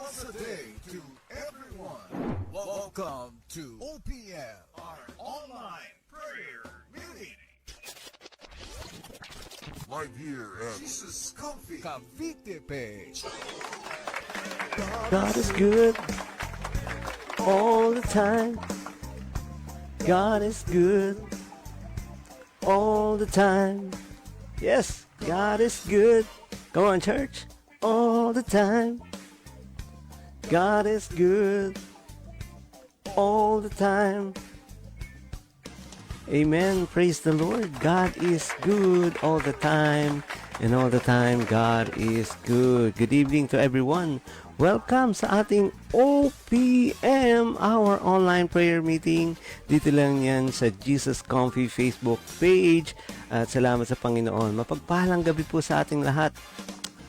Blessed day to everyone. Welcome to OPM, our online prayer meeting. Right here at Jesus Coffee Cavite page. God is good all the time. God is good all the time. Yes, God is good. Come on, church. All the time. God is good all the time. Amen. Praise the Lord. God is good all the time. And all the time, God is good. Good evening to everyone. Welcome sa ating OPM, our online prayer meeting. Dito lang yan sa Jesus Comfy Facebook page. At salamat sa Panginoon. Mapagpahalang gabi po sa ating lahat.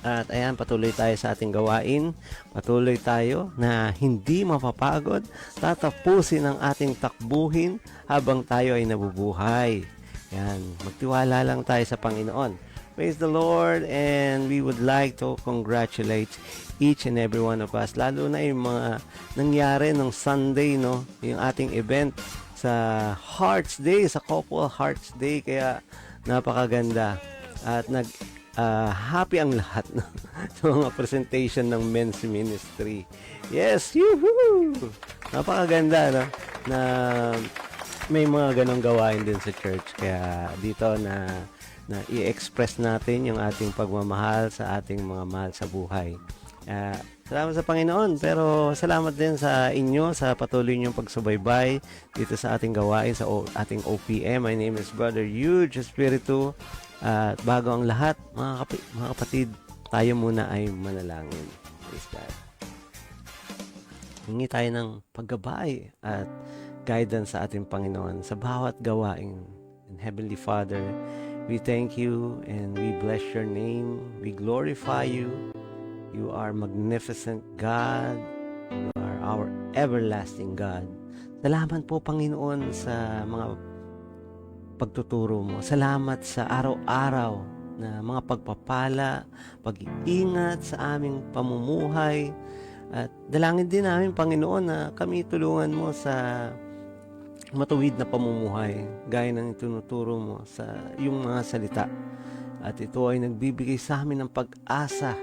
At ayan, patuloy tayo sa ating gawain. Patuloy tayo na hindi mapapagod. Tatapusin ang ating takbuhin habang tayo ay nabubuhay. Yan, magtiwala lang tayo sa Panginoon. Praise the Lord, and we would like to congratulate each and every one of us. Lalo na yung mga nangyari nung Sunday, no? Yung ating event sa Hearts Day, sa Couple Hearts Day. Kaya napakaganda. At happy ang lahat no? sa mga presentation ng men's ministry. Yes, yuhuu! Napakaganda, no? Na may mga ganong gawain din sa church. Kaya dito na i-express natin yung ating pagmamahal sa ating mga mahal sa buhay. Salamat sa Panginoon, pero salamat din sa inyo sa patuloy niyong pagsubaybay dito sa ating gawain sa ating OPM. My name is Brother Huge Espiritu. At bago ang lahat, mga kapatid, tayo muna ay manalangin. Praise God. Hingi tayo ng paggabay at guidance sa ating Panginoon sa bawat gawain. And Heavenly Father, we thank you and we bless your name. We glorify you. You are magnificent God. You are our everlasting God. Salamat po, Panginoon, sa mga pagtuturo mo. Salamat sa araw-araw na mga pagpapala, pag-iingat sa aming pamumuhay. At dalangin din namin, Panginoon, na kami tulungan mo sa matuwid na pamumuhay gaya ng tinuturo mo sa iyong mga salita. At ito ay nagbibigay sa amin ng pag-asa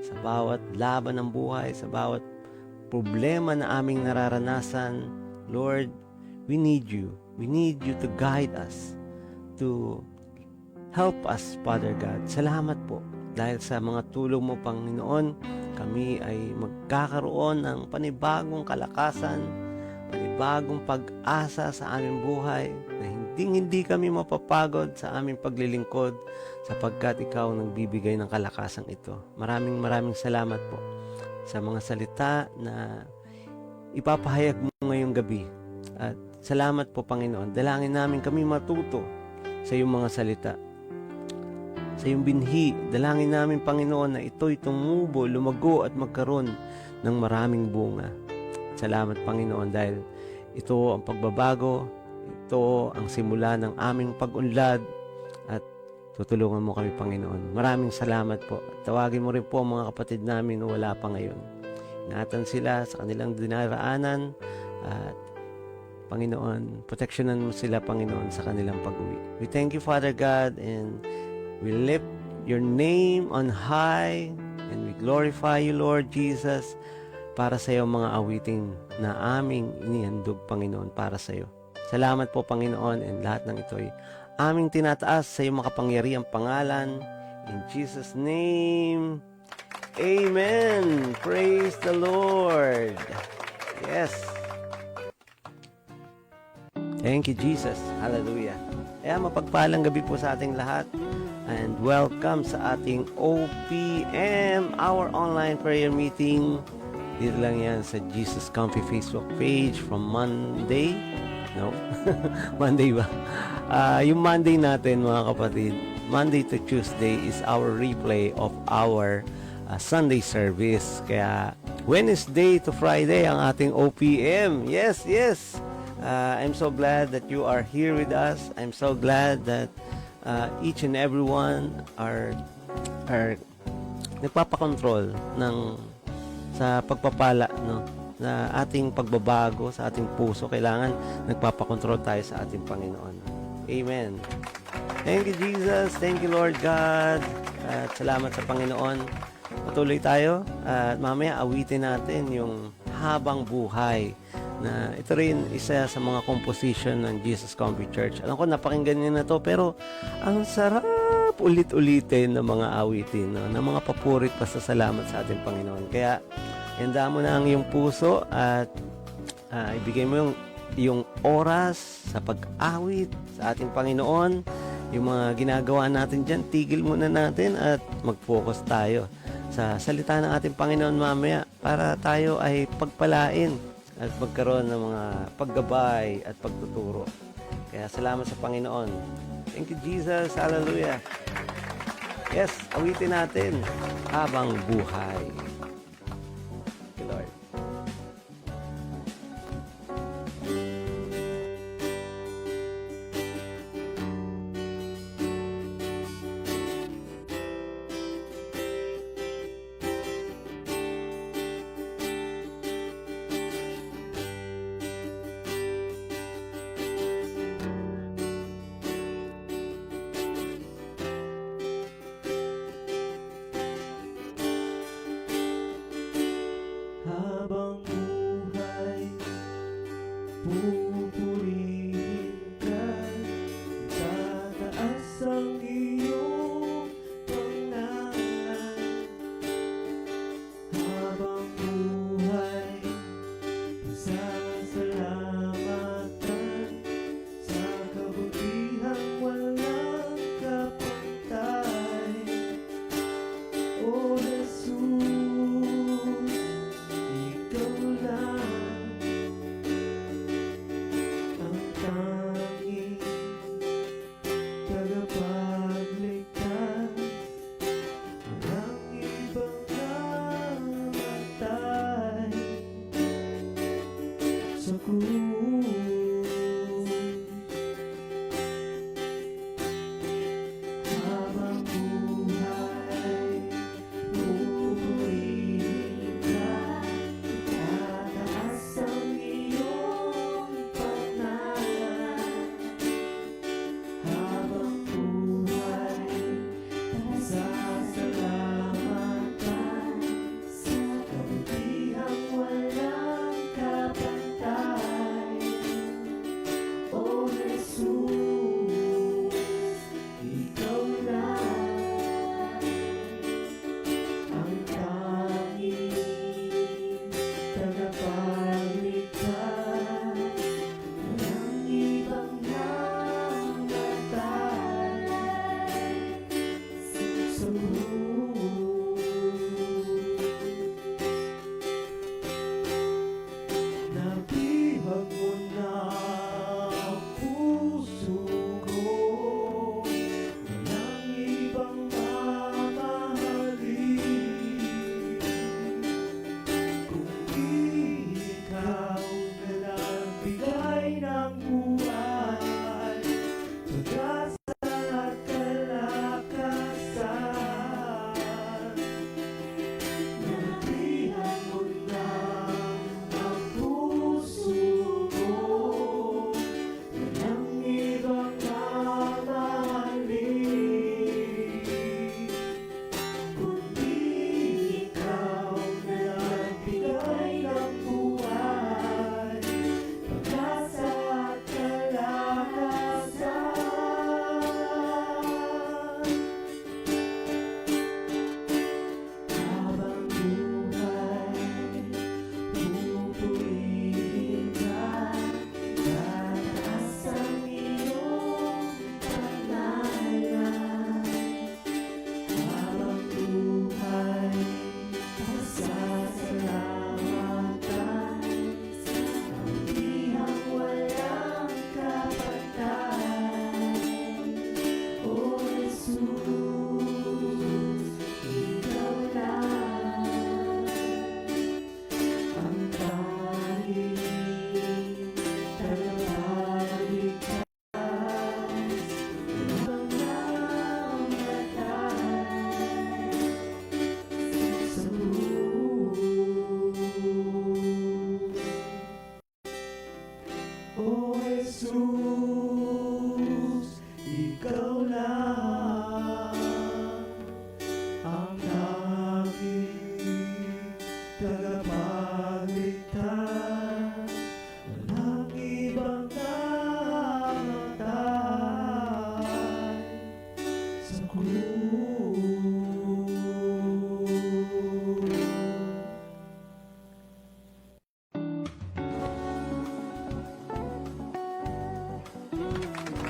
sa bawat laban ng buhay, sa bawat problema na aming nararanasan. Lord, we need you. We need you to guide us, to help us, Father God. Salamat po dahil sa mga tulong mo, Panginoon, kami ay magkakaroon ng panibagong kalakasan, panibagong pag-asa sa aming buhay, na hindi kami mapapagod sa aming paglilingkod sapagkat ikaw ang nagbibigay ng kalakasang ito. Maraming salamat po sa mga salita na ipapahayag mo ngayong gabi. At salamat po, Panginoon. Dalangin namin kami matuto sa iyong mga salita, sa iyong binhi. Dalangin namin, Panginoon, na ito'y tumubo, lumago at magkaroon ng maraming bunga. Salamat, Panginoon, dahil ito ang pagbabago, ito ang simula ng aming pag-unlad at tutulungan mo kami, Panginoon. Maraming salamat po. Tawagin mo rin po ang mga kapatid namin na wala pa ngayon. Ingatan sila sa kanilang dinaraanan at Panginoon, proteksyonan mo sila, Panginoon, sa kanilang pag-uwi. We thank you, Father God, and we lift your name on high and we glorify you, Lord Jesus, para sa iyo mga awiting na aming inihandog, Panginoon, para sa iyo. Salamat po, Panginoon, and lahat ng ito ay aming tinataas sa iyong makapangyarihang pangalan. In Jesus' name, Amen. Praise the Lord. Yes. Thank you, Jesus. Hallelujah. Kaya mapagpalang gabi po sa ating lahat. And welcome sa ating OPM, our online prayer meeting. Dito lang yan sa Jesus Comfy Facebook page from Monday. No? Monday ba? Yung Monday natin, mga kapatid, Monday to Tuesday is our replay of our Sunday service. Kaya Wednesday to Friday ang ating OPM. Yes, yes. I'm so glad that you are here with us. I'm so glad that each and everyone are nagpapakontrol ng sa pagpapala, no? Na ating pagbabago sa ating puso, kailangan nagpapakontrol tayo sa ating Panginoon. Amen. Thank you, Jesus. Thank you, Lord God. At salamat sa Panginoon. Patuloy tayo at mamaya awitin natin yung Habang Buhay, na ito rin isa sa mga composition ng Jesus Comfy Church. Alam ko napakinggan niyo na to, pero ang sarap ulit-ulitin ng mga awitin, no? Ng mga papurit pasasalamat sa ating Panginoon. Kaya handa mo na ang iyong puso at ibigay mo yung oras sa pag-awit sa ating Panginoon. Yung mga ginagawa natin dyan, tigil muna natin at mag-focus tayo sa salita ng ating Panginoon mamaya para tayo ay pagpalain at magkaroon ng mga paggabay at pagtuturo. Kaya salamat sa Panginoon. Thank you, Jesus. Hallelujah. Yes, awitin natin Habang Buhay. Thank you, Lord.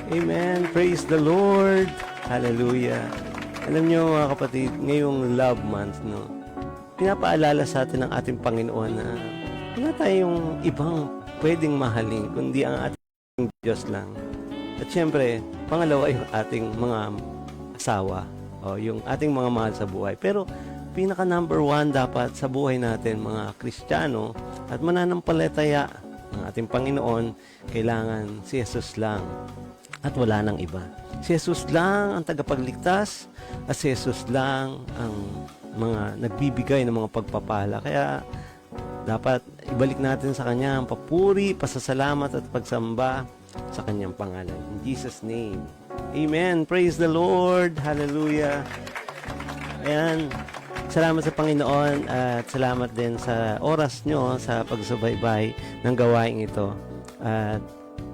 Amen. Praise the Lord. Hallelujah. Alam niyo mga kapatid, ngayong love month, no, pinapaalala sa atin ng ating Panginoon na wala tayong ibang pwedeng mahalin kundi ang ating Diyos lang. At syempre, pangalawa yung ating mga asawa o yung ating mga mahal sa buhay. Pero pinaka number one dapat sa buhay natin mga Kristiyano at mananampalataya ng ating Panginoon, kailangan si Jesus lang at wala nang iba. Si Jesus lang ang tagapagligtas at si Jesus lang ang mga nagbibigay ng mga pagpapala. Kaya dapat ibalik natin sa Kanya ang papuri, pasasalamat at pagsamba sa Kanyang pangalan. In Jesus' name. Amen. Praise the Lord. Hallelujah. Ayan. Salamat sa Panginoon at salamat din sa oras nyo sa pagsubaybay ng gawain ito. At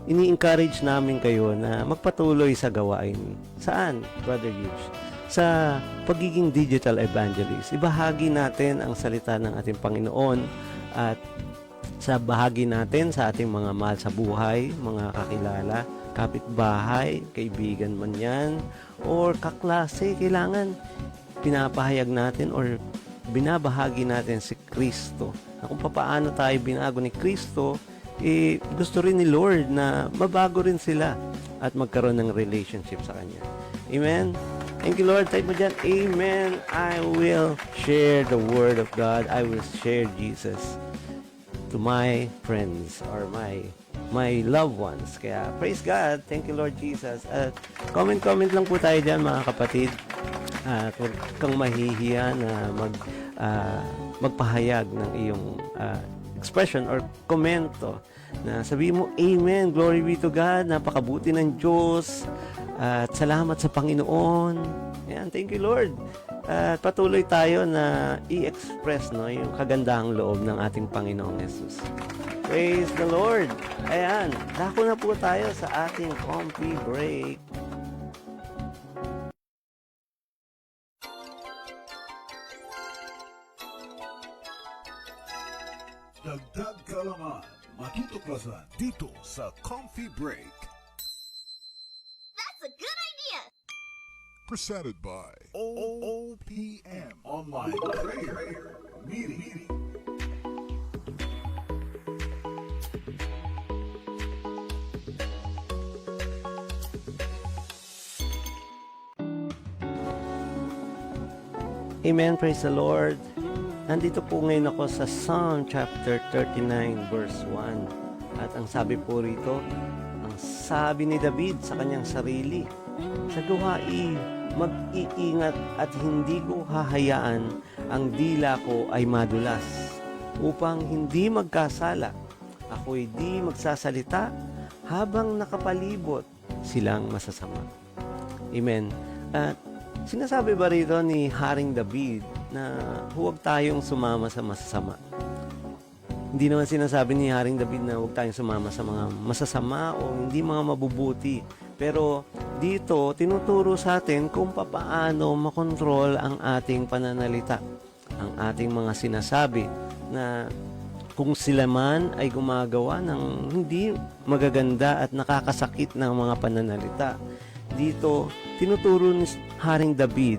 ini-encourage namin kayo na magpatuloy sa gawain. Saan, Brother Hughes? Sa pagiging digital evangelist. Ibahagi natin ang salita ng ating Panginoon at sa bahagi natin sa ating mga mahal sa buhay, mga kakilala, kapitbahay, kaibigan man yan, or kaklase, kailangan pinapahayag natin or binabahagi natin si Kristo. Na kung paano tayo binago ni Kristo, gusto rin ni Lord na mabago rin sila at magkaroon ng relationship sa Kanya. Amen? Thank you, Lord. Type mo dyan, Amen. I will share the Word of God. I will share Jesus to my friends or my loved ones. Kaya, praise God. Thank you, Lord Jesus. At comment lang po tayo dyan, mga kapatid. At huwag kang mahihiya na magpahayag ng iyong expression or komento na sabihin mo, Amen, glory be to God, napakabuti ng Diyos, at salamat sa Panginoon. Ayan, thank you Lord. At patuloy tayo na i-express yung kagandahang loob ng ating Panginoong Jesus. Praise the Lord. Ayan, dako na po tayo sa ating coffee break. Dagdag kalaman, matutuklasan dito sa Coffee Break. That's a good idea! Presented by OOPM Online Prayer Meeting. Amen, praise the Lord. Nandito po ngayon ako sa Psalm chapter 39 verse 1. At ang sabi po rito, ang sabi ni David sa kanyang sarili, sa gawain, mag-iingat at hindi ko hahayaan ang dila ko ay madulas, upang hindi magkasala. Ako'y di magsasalita habang nakapalibot silang masasama. Amen. At sinasabi ba rito ni Haring David na huwag tayong sumama sa masasama? Hindi naman sinasabi ni Haring David na huwag tayong sumama sa mga masasama o hindi mga mabubuti. Pero dito, tinuturo sa atin kung paano makontrol ang ating pananalita, ang ating mga sinasabi, na kung sila man ay gumagawa ng hindi magaganda at nakakasakit ng mga pananalita. Dito, tinuturo ni Haring David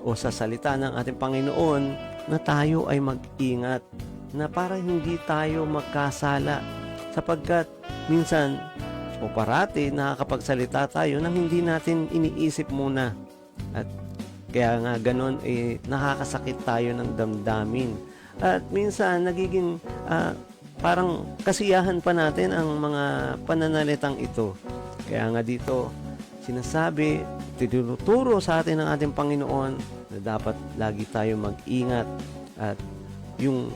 o sa salita ng ating Panginoon na tayo ay mag-ingat na para hindi tayo magkasala, sapagkat minsan o parati nakakapagsalita tayo nang hindi natin iniisip muna, at kaya nga ganon nakakasakit tayo ng damdamin at minsan nagiging parang kasiyahan pa natin ang mga pananalitang ito. Kaya nga dito sinasabi, tinuturo sa atin ng ating Panginoon na dapat lagi tayo mag-ingat, at yung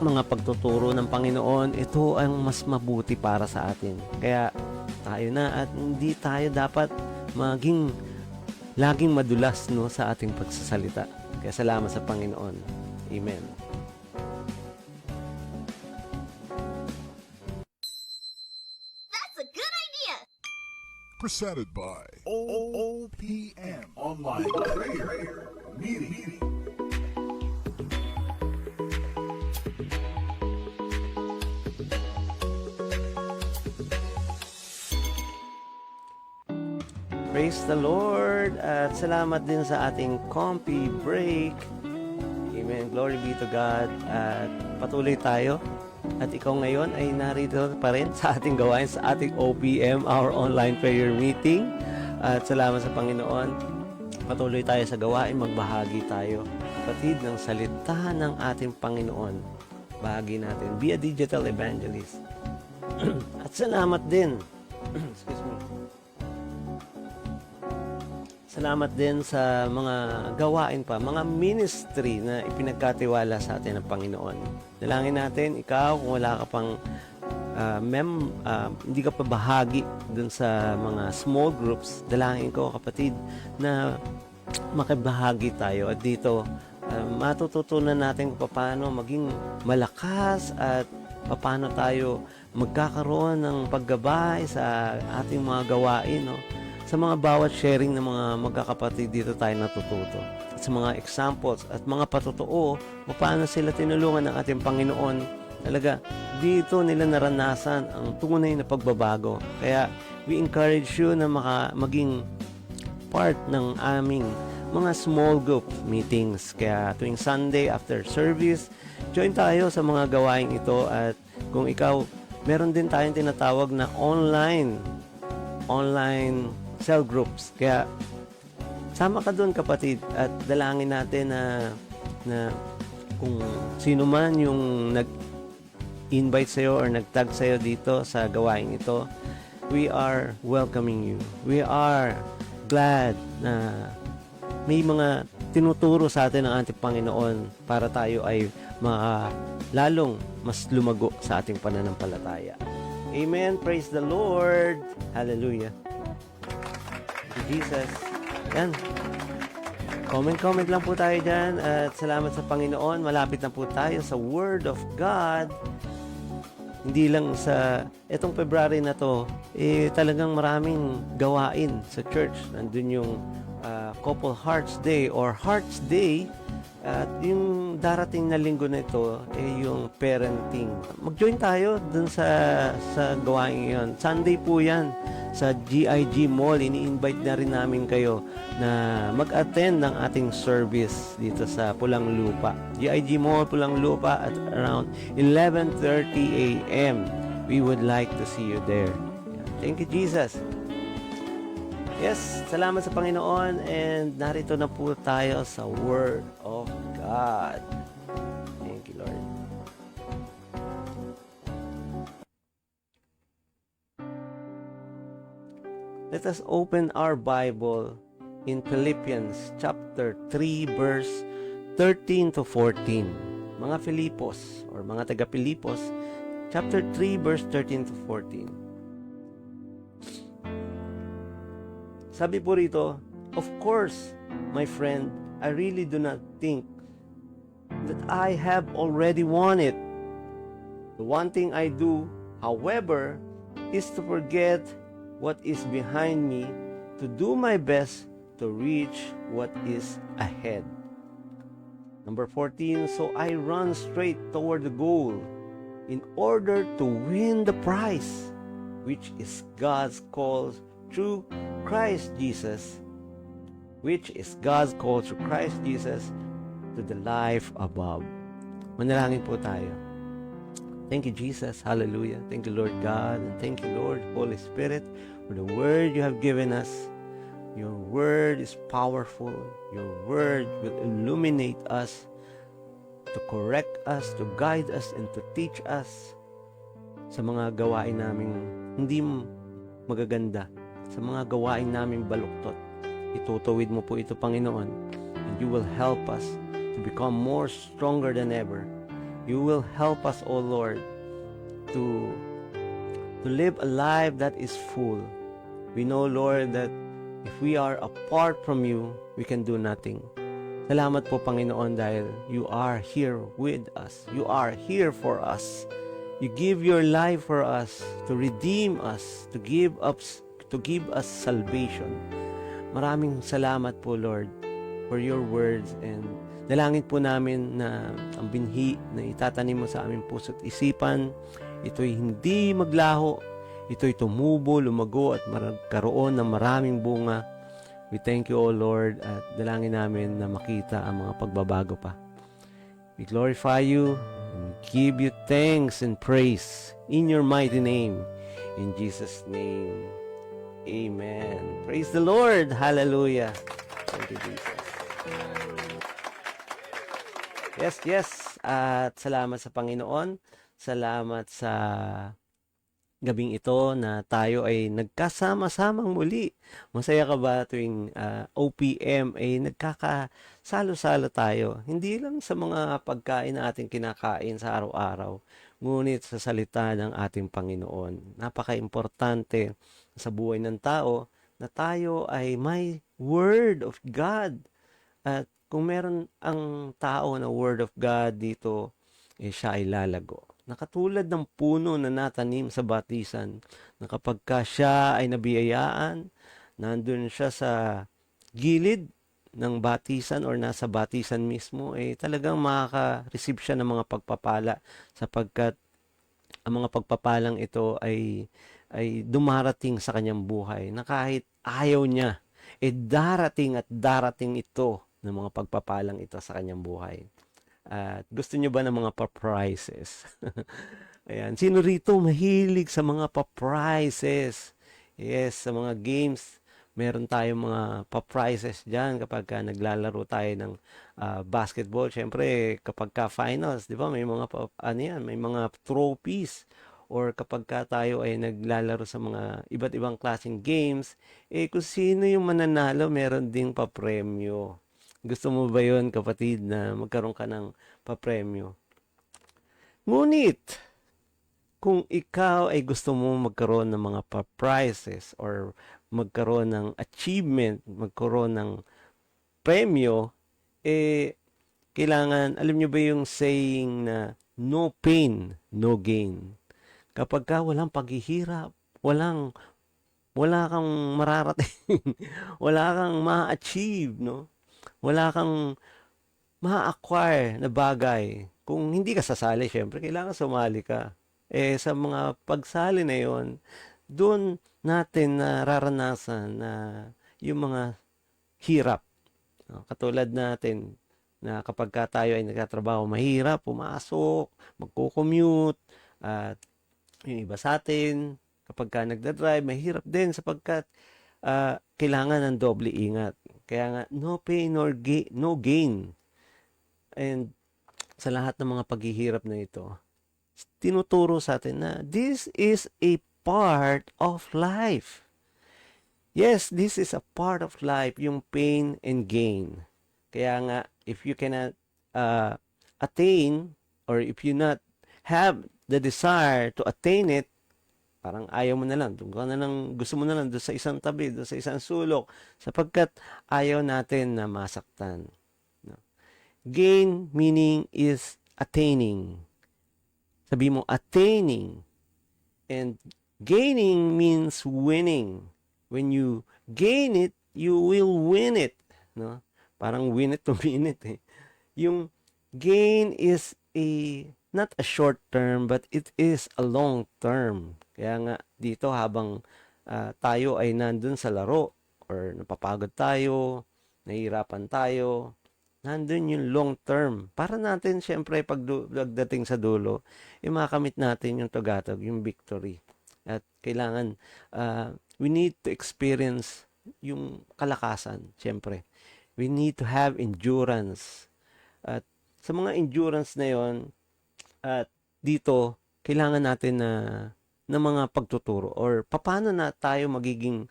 mga pagtuturo ng Panginoon, ito ang mas mabuti para sa atin. Kaya tayo na, at hindi tayo dapat laging madulas sa ating pagsasalita. Kaya salamat sa Panginoon. Amen. That's a good idea! Presented by OOPM Online Prayer Meeting. Praise the Lord. At salamat din sa ating comfy break. Amen. Glory be to God. At patuloy tayo. At ikaw ngayon ay narito pa rin sa ating gawain sa ating OPM, our online prayer meeting. At salamat sa Panginoon. Patuloy tayo sa gawain. Magbahagi tayo, kapatid, ng salita ng ating Panginoon. Bahagi natin. Be a digital evangelist. At salamat din. Excuse me. Salamat din sa mga gawain pa, mga ministry na ipinagkatiwala sa atin ng Panginoon. Dalangin natin, ikaw, kung wala ka pang hindi ka pa bahagi dun sa mga small groups, dalangin ko, kapatid, na makibahagi tayo. At dito, matututunan natin kung paano maging malakas at paano tayo magkakaroon ng paggabay sa ating mga gawain, no? Sa mga bawat sharing ng mga magkakapatid, dito tayo natututo. At sa mga examples at mga patotoo kung paano sila tinulungan ng ating Panginoon, talaga dito nila naranasan ang tunay na pagbabago. Kaya we encourage you na maging part ng aming mga small group meetings. Kaya tuwing Sunday after service, join tayo sa mga gawain ito. At kung ikaw, meron din tayong tinatawag na online cell groups. Kaya sama ka doon, kapatid, at dalangin natin na kung sino man yung nag-invite sa'yo or nag-tag sa'yo dito sa gawain ito, we are welcoming you. We are glad na may mga tinuturo sa atin ng ating Panginoon para tayo ay lalong mas lumago sa ating pananampalataya. Amen. Praise the Lord. Hallelujah. Jesus. Yan. Comment lang po tayo dyan. At salamat sa Panginoon. Malapit na po tayo sa Word of God. Hindi lang sa etong February na to, talagang maraming gawain sa church. Nandun yung Couple Hearts Day or Hearts Day. At yung darating na linggo na ito yung parenting. Mag-join tayo dun sa gawain yun. Sunday po yan sa GIG Mall. Ini-invite na rin namin kayo na mag-attend ng ating service dito sa Pulang Lupa. GIG Mall, Pulang Lupa at around 11:30 a.m. We would like to see you there. Thank you, Jesus. Yes, salamat sa Panginoon, and narito na po tayo sa Word of God. Thank you, Lord. Let us open our Bible in Philippians chapter 3 verse 13 to 14. Mga Filipos or mga taga-Pilipos, chapter 3 verse 13 to 14. Sabi po rito, of course, my friend, I really do not think that I have already won it. The one thing I do, however, is to forget what is behind me, to do my best to reach what is ahead. Number 14, so I run straight toward the goal in order to win the prize, which is God's call through Christ Jesus, to the life above. Manalangin po tayo. Thank you, Jesus. Hallelujah. Thank you, Lord God. And thank you, Lord, Holy Spirit, for the word you have given us. Your word is powerful. Your word will illuminate us, to correct us, to guide us, and to teach us sa mga gawain naming hindi magaganda, sa mga gawain naming baluktot. Itutuwid mo po ito, Panginoon, and you will help us to become more stronger than ever. You will help us, O Lord, to live a life that is full. We know, Lord, that if we are apart from you, we can do nothing. Salamat po, Panginoon, dahil you are here with us. You are here for us. You give your life for us, to redeem us, to give us salvation. Maraming salamat po, Lord, for your words, and dalangin po namin na ang binhi na itatanim mo sa aming puso't isipan, ito'y hindi maglaho, ito'y tumubo, lumago at magkaroon ng maraming bunga. We thank you, O Lord, at dalangin namin na makita ang mga pagbabago pa. We glorify you and give you thanks and praise in your mighty name. In Jesus' name, amen. Praise the Lord. Hallelujah. Thank you, Jesus. Yes. At salamat sa Panginoon. Salamat sa gabing ito na tayo ay nagkasama-samang muli. Masaya ka ba tuwing OPM ay nagkakasalo-salo tayo? Hindi lang sa mga pagkain na ating kinakain sa araw-araw, ngunit sa salita ng ating Panginoon. Napaka-importante sa buhay ng tao na tayo ay may Word of God. At kung meron ang tao na Word of God dito, siya ay lalago. Nakatulad ng puno na natanim sa batisan, na kapag siya ay nabiyayaan, nandun siya sa gilid ng batisan or nasa batisan mismo, talagang makaka-receive siya ng mga pagpapala sapagkat ang mga pagpapalang ito ay dumarating sa kanyang buhay na kahit ayaw niya, darating at darating ito ng mga pagpapalang ito sa kanyang buhay. At gusto nyo ba ng mga pa-prizes? Ayan. Sino rito mahilig sa mga pa-prizes? Yes, sa mga games, meron tayong mga pa-prizes dyan kapag naglalaro tayo ng basketball. Siyempre, kapag finals, di ba, may mga, may mga trophies. Or kapag tayo ay naglalaro sa mga iba't ibang klaseng games, kung sino yung mananalo, meron ding pa-premyo. Gusto mo ba yun, kapatid, na magkaroon ka ng papremyo? Ngunit, kung ikaw ay gusto mo magkaroon ng mga prizes or magkaroon ng achievement, magkaroon ng premyo, kailangan, alam nyo ba yung saying na no pain, no gain? Kapag walang paghihirap, wala kang mararating, wala kang ma-achieve, no? Wala kang ma-acquire na bagay. Kung hindi ka sasali, syempre, kailangan sumali ka. Sa mga pagsali na yon, doon natin nararanasan na yung mga hirap. Katulad natin na kapag tayo ay nagtatrabaho, mahirap, pumasok, magko-commute, at yung iba sa atin, kapag nagdadrive, mahirap din sapagkat kailangan ng doble ingat. Kaya nga, no pain no gain. And sa lahat ng mga paghihirap na ito, tinuturo sa atin na this is a part of life. Yes, this is a part of life, yung pain and gain. Kaya nga, if you cannot attain, or if you not have the desire to attain it, parang ayaw mo na lang, gusto mo na lang doon sa isang tabi, doon sa isang sulok, sapagkat ayaw natin na masaktan. No? Gain meaning is attaining. Sabi mo, attaining. And gaining means winning. When you gain it, you will win it. No? Parang win it to win it. Yung gain is not a short term, but it is a long term. Kaya nga dito habang tayo ay nandun sa laro or napapagod tayo, nahihirapan tayo, nandun yung long term. Para natin syempre pagdating sa dulo, makamit natin yung tugatog, yung victory. At kailangan we need to experience yung kalakasan, syempre. We need to have endurance. At sa mga endurance na yon, at dito kailangan natin na mga pagtuturo or paano na tayo magiging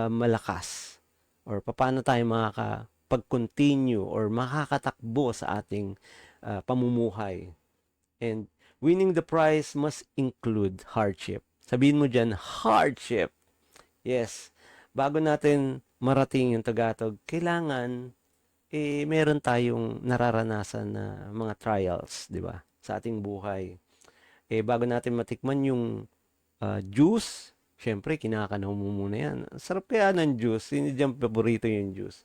malakas or paano tayo makakapag-continue or makakatakbo sa ating pamumuhay. And winning the prize must include hardship. Sabihin mo dyan, hardship. Yes. Bago natin marating yung tagatog, kailangan meron tayong nararanasan na mga trials, di ba? Sa ating buhay. Bago natin matikman yung juice, syempre, kinakanaw mo muna yan. Sarap kaya ng juice. Hindi dyan paborito yung juice.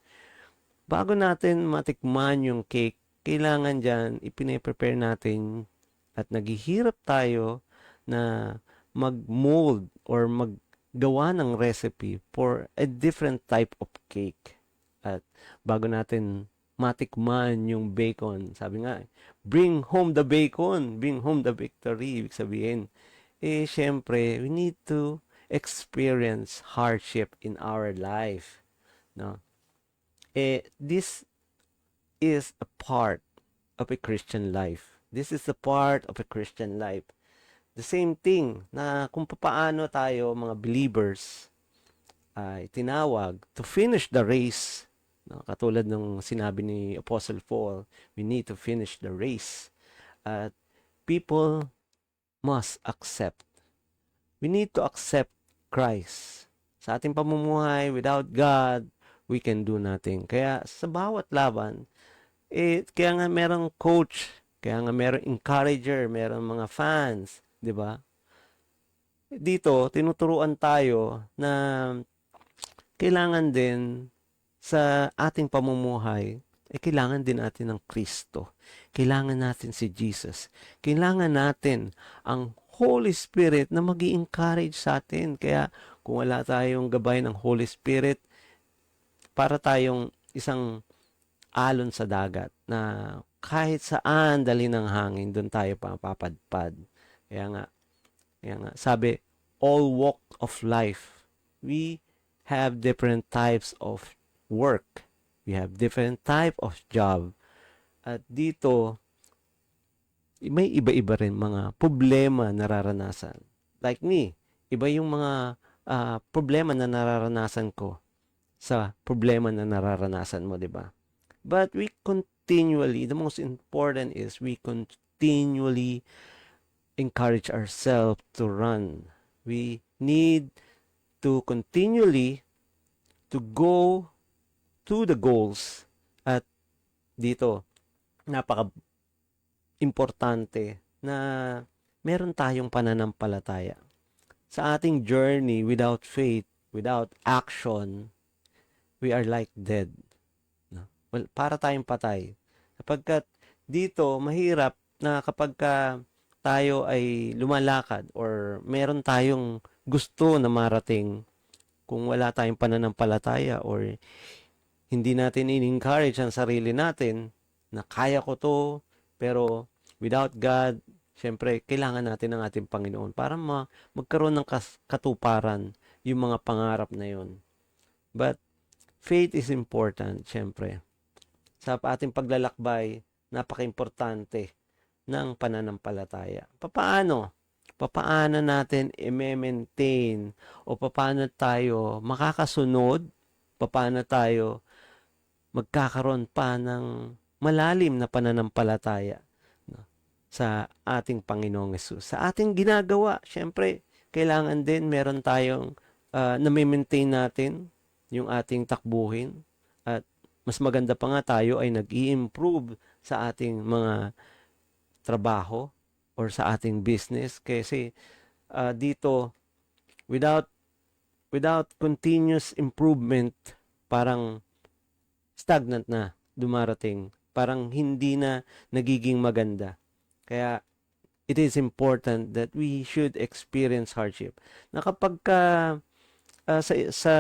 Bago natin matikman yung cake, kailangan dyan, ipine-prepare natin at naghihirap tayo na mag-mold or maggawa ng recipe for a different type of cake. At bago natin matikman yung bacon, sabi nga, bring home the bacon, bring home the victory. Ibig sabihin, syempre, we need to experience hardship in our life. No? This is a part of a Christian life. This is a part of a Christian life. The same thing na kung paano tayo mga believers ay tinawag to finish the race. No? Katulad ng sinabi ni Apostle Paul, we need to finish the race. At people must accept. We need to accept Christ. Sa ating pamumuhay, without God, we can do nothing. Kaya sa bawat laban, kaya nga merong coach, kaya nga merong encourager, merong mga fans, di ba? Dito, tinuturuan tayo na kailangan din sa ating pamumuhay, kailangan din natin ng Kristo. Kailangan natin si Jesus. Kailangan natin ang Holy Spirit na mag-i-encourage sa atin. Kaya kung wala tayong gabay ng Holy Spirit, para tayong isang alon sa dagat na kahit saan dali ng hangin, doon tayo papadpad. Kaya nga, sabi, all walk of life, we have different types of work. We have different type of job. At dito, may iba-iba rin mga problema nararanasan. Like me, iba yung mga problema na nararanasan ko sa problema na nararanasan mo, di ba? But we continually, the most important is we continually encourage ourselves to run. We need to continually to go to the goals. At dito, napaka-importante na meron tayong pananampalataya. Sa ating journey without faith, without action, we are like dead. No? Well, para tayong patay. Sapagkat dito, mahirap na kapag tayo ay lumalakad or meron tayong gusto na marating, kung wala tayong pananampalataya or hindi natin in-encourage ang sarili natin na kaya ko to, pero without God, syempre, kailangan natin ng ating Panginoon para magkaroon ng katuparan yung mga pangarap na yun. But faith is important, syempre. Sa ating paglalakbay, napaka-importante ng pananampalataya. Paano? Paano natin i-maintain o paano tayo makakasunod? Paano tayo magkakaroon pa ng malalim na pananampalataya sa ating Panginoong Hesus. Sa ating ginagawa, syempre, kailangan din meron tayong na-maintain natin yung ating takbuhin. At mas maganda pa nga tayo ay nag-i-improve sa ating mga trabaho or sa ating business. Kasi dito, without continuous improvement, parang stagnant na dumarating. Parang hindi na nagiging maganda. Kaya, it is important that we should experience hardship. Na kapag sa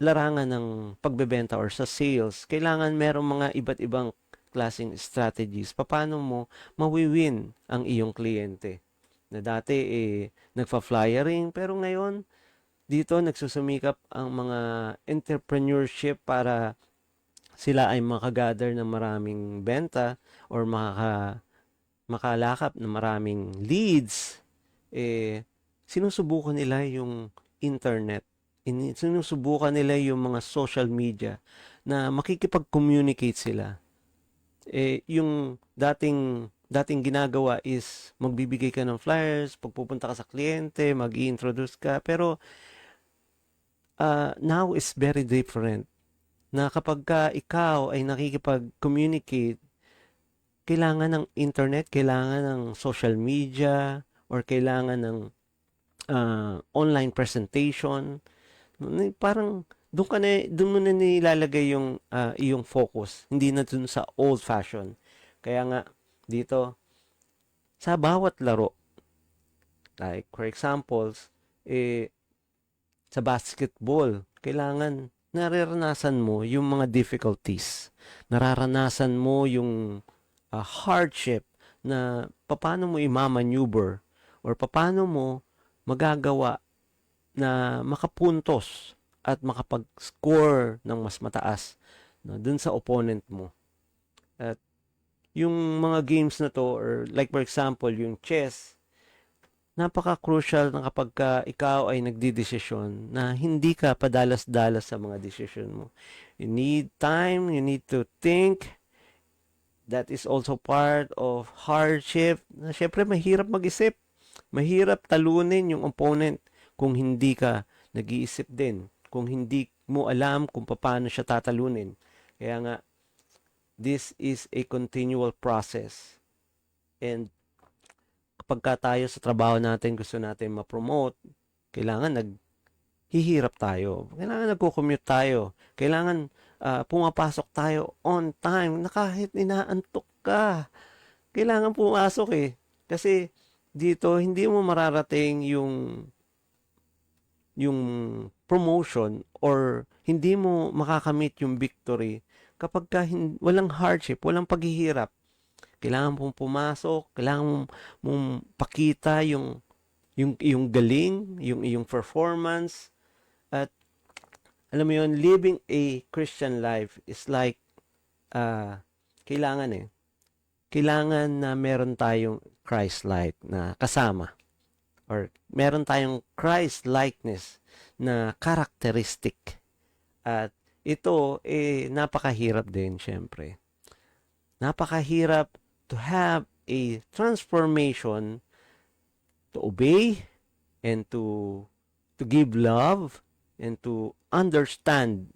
larangan ng pagbebenta or sa sales, kailangan merong mga iba't ibang klaseng strategies. Paano mo mawiwin ang iyong kliyente? Na dati nagfa-flyering, pero ngayon, dito nagsusumikap ang mga entrepreneurship para sila ay makagather ng maraming benta or makalakap ng maraming leads. Sinusubukan nila yung internet. Sinusubukan nila yung mga social media na makikipag-communicate sila. Yung dating ginagawa is magbibigay ka ng flyers, pagpupunta ka sa kliyente, mag-i-introduce ka. Pero now is very different. Na kapag ikaw ay nakikipag-communicate, kailangan ng internet, kailangan ng social media, or kailangan ng online presentation. Parang doon mo na nilalagay yung iyong focus, hindi na dun sa old fashion. Kaya nga dito sa bawat laro, like for examples, Sa basketball, kailangan nararanasan mo yung mga difficulties. Nararanasan mo yung hardship na paano mo i-maneuver or paano mo magagawa na makapuntos at makapag-score ng mas mataas, no, dun sa opponent mo. At yung mga games na to, or like for example, yung chess, napaka-crucial na kapag ikaw ay nagdidesisyon na hindi ka padalas-dalas sa mga desisyon mo. You need time, you need to think. That is also part of hardship. Na syempre, mahirap mag-isip. Mahirap talunin yung opponent kung hindi ka nag-iisip din. Kung hindi mo alam kung paano siya tatalunin. Kaya nga, this is a continual process. And kapag tayo sa trabaho natin, gusto natin ma-promote, kailangan naghihirap tayo. Kailangan nagko-commute tayo. Kailangan pumapasok tayo on time na kahit inaantok ka. Kailangan pumasok eh. Kasi dito, hindi mo mararating yung promotion or hindi mo makakamit yung victory kapag walang hardship, walang paghihirap. Kailangan mong pumasok, kailangan mong pakita yung galing, yung iyong performance. At alam mo yun, living a Christian life is like kailangan na meron tayong Christ-like na kasama, or meron tayong Christ-likeness na characteristic. At ito napakahirap din, syempre. Napakahirap to have a transformation, to obey and to give love and to understand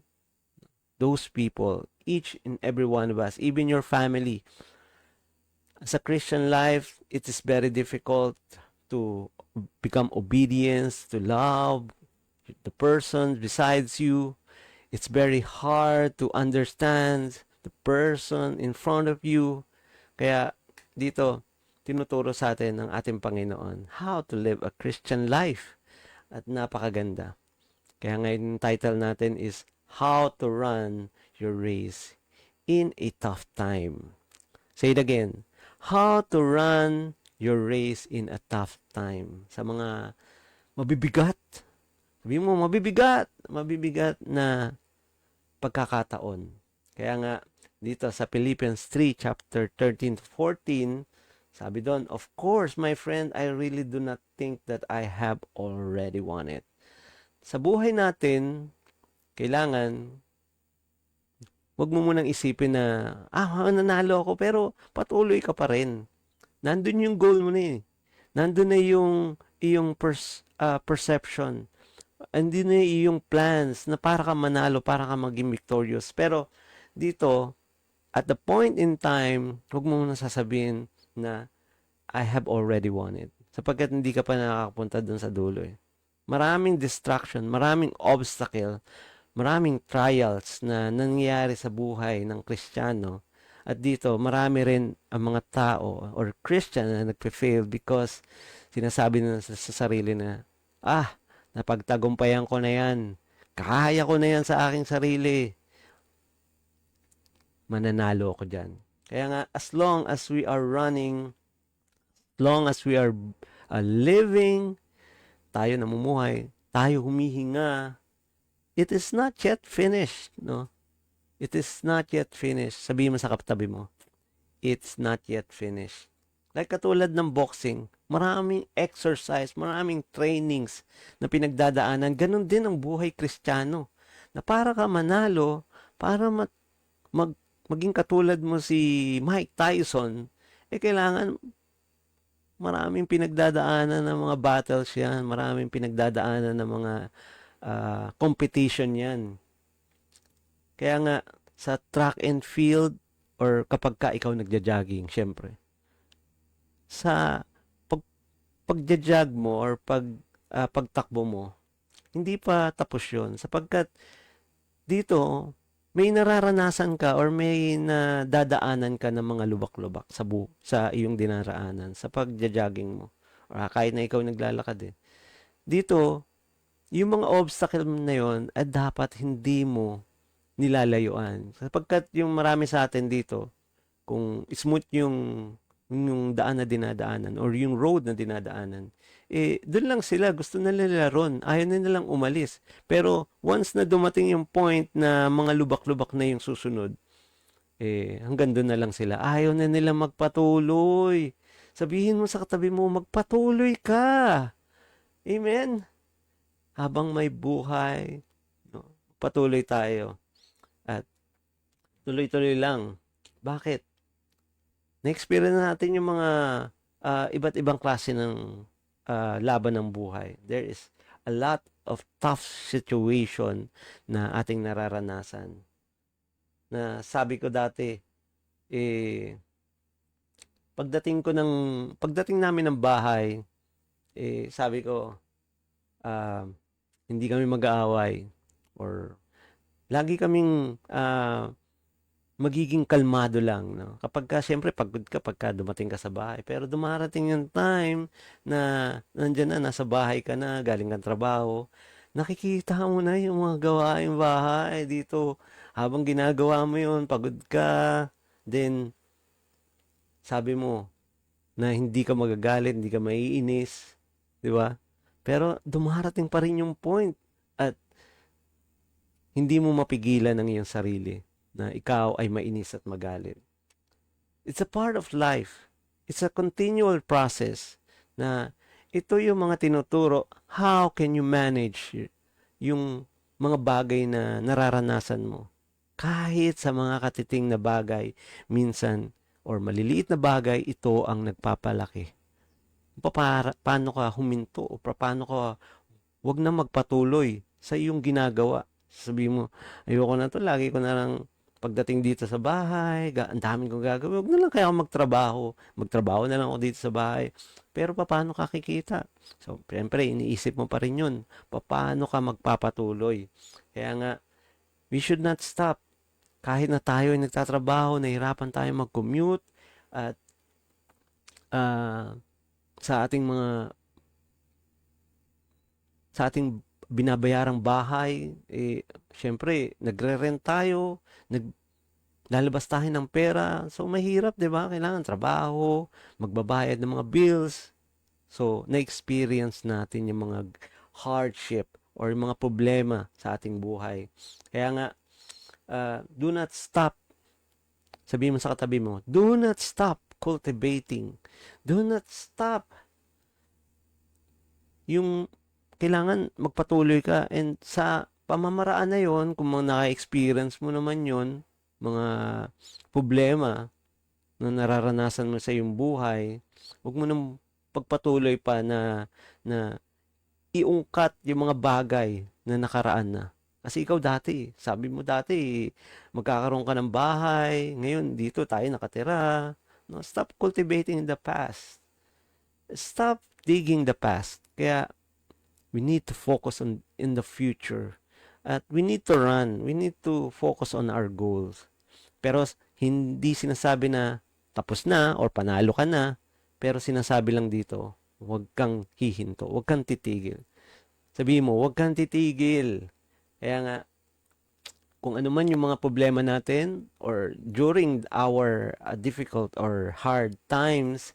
those people, each and every one of us, even your family. As a Christian life, it is very difficult to become obedience, to love the person besides you. It's very hard to understand the person in front of you. Kaya dito, tinuturo sa atin ng ating Panginoon how to live a Christian life. At napakaganda. Kaya ngayon yung title natin is How to Run Your Race in a Tough Time. Say it again. How to run your race in a tough time. Sa mga mabibigat. Sabi mo, mabibigat na pagkakataon. Kaya nga, dito sa Philippians 3, chapter 13 to 14, sabi doon, of course, my friend, I really do not think that I have already won it. Sa buhay natin, kailangan, wag mo munang isipin na, nanalo ako, pero patuloy ka pa rin. Nandun yung goal mo na eh. Nandun na yung iyong perception. Andun na yung plans na para ka manalo, para ka maging victorious. Pero dito, at the point in time, wag mo munang sasabihin na I have already won it. Sapagkat hindi ka pa nakakapunta dun sa dulo eh. Maraming distraction, maraming obstacle, maraming trials na nangyayari sa buhay ng Kristiyano. At dito, marami rin ang mga tao or Christian na nagpe-fail because sinasabi na sa sarili na, napagtagumpayan ko na yan. Kaya ko na yan sa aking sarili. Mananalo ako dyan. Kaya nga, as long as we are running, as long as we are living, tayo namumuhay, tayo humihinga, it is not yet finished, no? It is not yet finished. Sabihin mo sa katabi mo, it's not yet finished. Like katulad ng boxing, maraming exercise, maraming trainings na pinagdadaanan. Ganon din ang buhay Kristiyano. Na para ka manalo, para maging katulad mo si Mike Tyson, kailangan maraming pinagdadaanan ng mga battles yan, maraming pinagdadaanan ng mga competition yan. Kaya nga, sa track and field, or kapag ka ikaw nagja-jogging, syempre, sa pagja-jog mo or pagtakbo mo, hindi pa tapos yun. Sapagkat dito, may nararanasan ka or may nadadaanan ka ng mga lubak-lubak sa iyong dinaraanan, sa pagja-jogging mo. Or kahit na ikaw naglalakad eh. Dito, yung mga obstacle na yon ay dapat hindi mo nilalayuan. Sapagkat yung marami sa atin dito, kung smooth yung daan na dinadaanan or yung road na dinadaanan, doon lang sila, gusto na nila ron, ayaw na nilang umalis. Pero once na dumating yung point na mga lubak-lubak na yung susunod, hanggang doon na lang sila. Ayaw na nila magpatuloy. Sabihin mo sa katabi mo, magpatuloy ka. Amen? Habang may buhay, no, patuloy tayo. At tuloy-tuloy lang. Bakit? Na-experience natin yung mga iba't ibang klase ng laban ng buhay. There is a lot of tough situation na ating nararanasan. Na sabi ko dati, pagdating namin ng bahay, sabi ko, hindi kami mag-aaway or lagi kaming magiging kalmado lang, no? Siyempre, pagod ka pagka dumating ka sa bahay. Pero dumarating yung time na nandyan na, nasa bahay ka na, galing kang trabaho. Nakikita mo na yung mga gawaing bahay dito. Habang ginagawa mo yun, pagod ka. Then, sabi mo na hindi ka magagalit, hindi ka maiinis. Di ba? Pero dumarating pa rin yung point at hindi mo mapigilan ang iyong sarili na ikaw ay mainis at magalit. It's a part of life. It's a continual process na ito yung mga tinuturo, how can you manage yung mga bagay na nararanasan mo. Kahit sa mga katiting na bagay, minsan, or maliliit na bagay, ito ang nagpapalaki. Paano ka huminto o paano ka wag na magpatuloy sa iyong ginagawa. Sabi mo, ayoko na to, lagi ko na lang pagdating dito sa bahay, ang daming kong gagawin, huwag na lang kaya ako magtrabaho na lang ako dito sa bahay. Pero paano ka kikita? So, siyempre, iniisip mo pa rin yun. Paano ka magpapatuloy? Kaya nga, we should not stop. Kahit na tayo ay nagtatrabaho, nahirapan tayo mag-commute, at sa ating binabayarang bahay, syempre, nagre-rent tayo, lalabas tayo ng pera. So, mahirap, di ba? Kailangan trabaho, magbabayad ng mga bills. So, na-experience natin yung mga hardship or yung mga problema sa ating buhay. Kaya nga, do not stop. Sabihin mo sa katabi mo, do not stop cultivating. Do not stop. Yung kailangan magpatuloy ka, and sa pamamaraan na yon, kung naka-experience mo naman yon, mga problema na nararanasan mo sa iyong buhay, huwag mo nang pagpatuloy pa na iungkat yung mga bagay na nakaraan na. Kasi ikaw dati, sabi mo dati, magkakaroon ka ng bahay, ngayon dito tayo nakatira. No, stop cultivating the past. Stop digging the past. Kaya, we need to focus in the future. At we need to run. We need to focus on our goals. Pero hindi sinasabi na tapos na or panalo ka na. Pero sinasabi lang dito, huwag kang hihinto. Huwag kang titigil. Sabihin mo, huwag kang titigil. Kaya nga, kung ano man yung mga problema natin or during our difficult or hard times,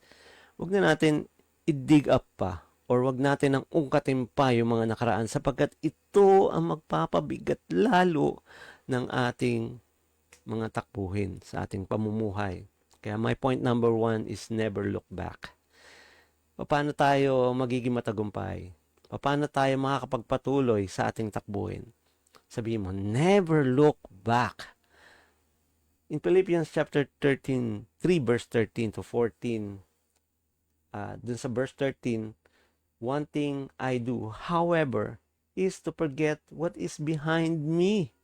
huwag na natin i-dig up pa. Or wag natin ang ungkatin pa yung mga nakaraan sapagkat ito ang magpapabigat lalo ng ating mga takbuhin sa ating pamumuhay. Kaya my point number 1 is never look back. Paano tayo magiging matagumpay? Paano tayo makakapagpatuloy sa ating takbuhin? Sabihin mo, never look back. In Philippians chapter 13, 3 verse 13 to 14, dun sa verse 13, one thing I do, however, is to forget what is behind me.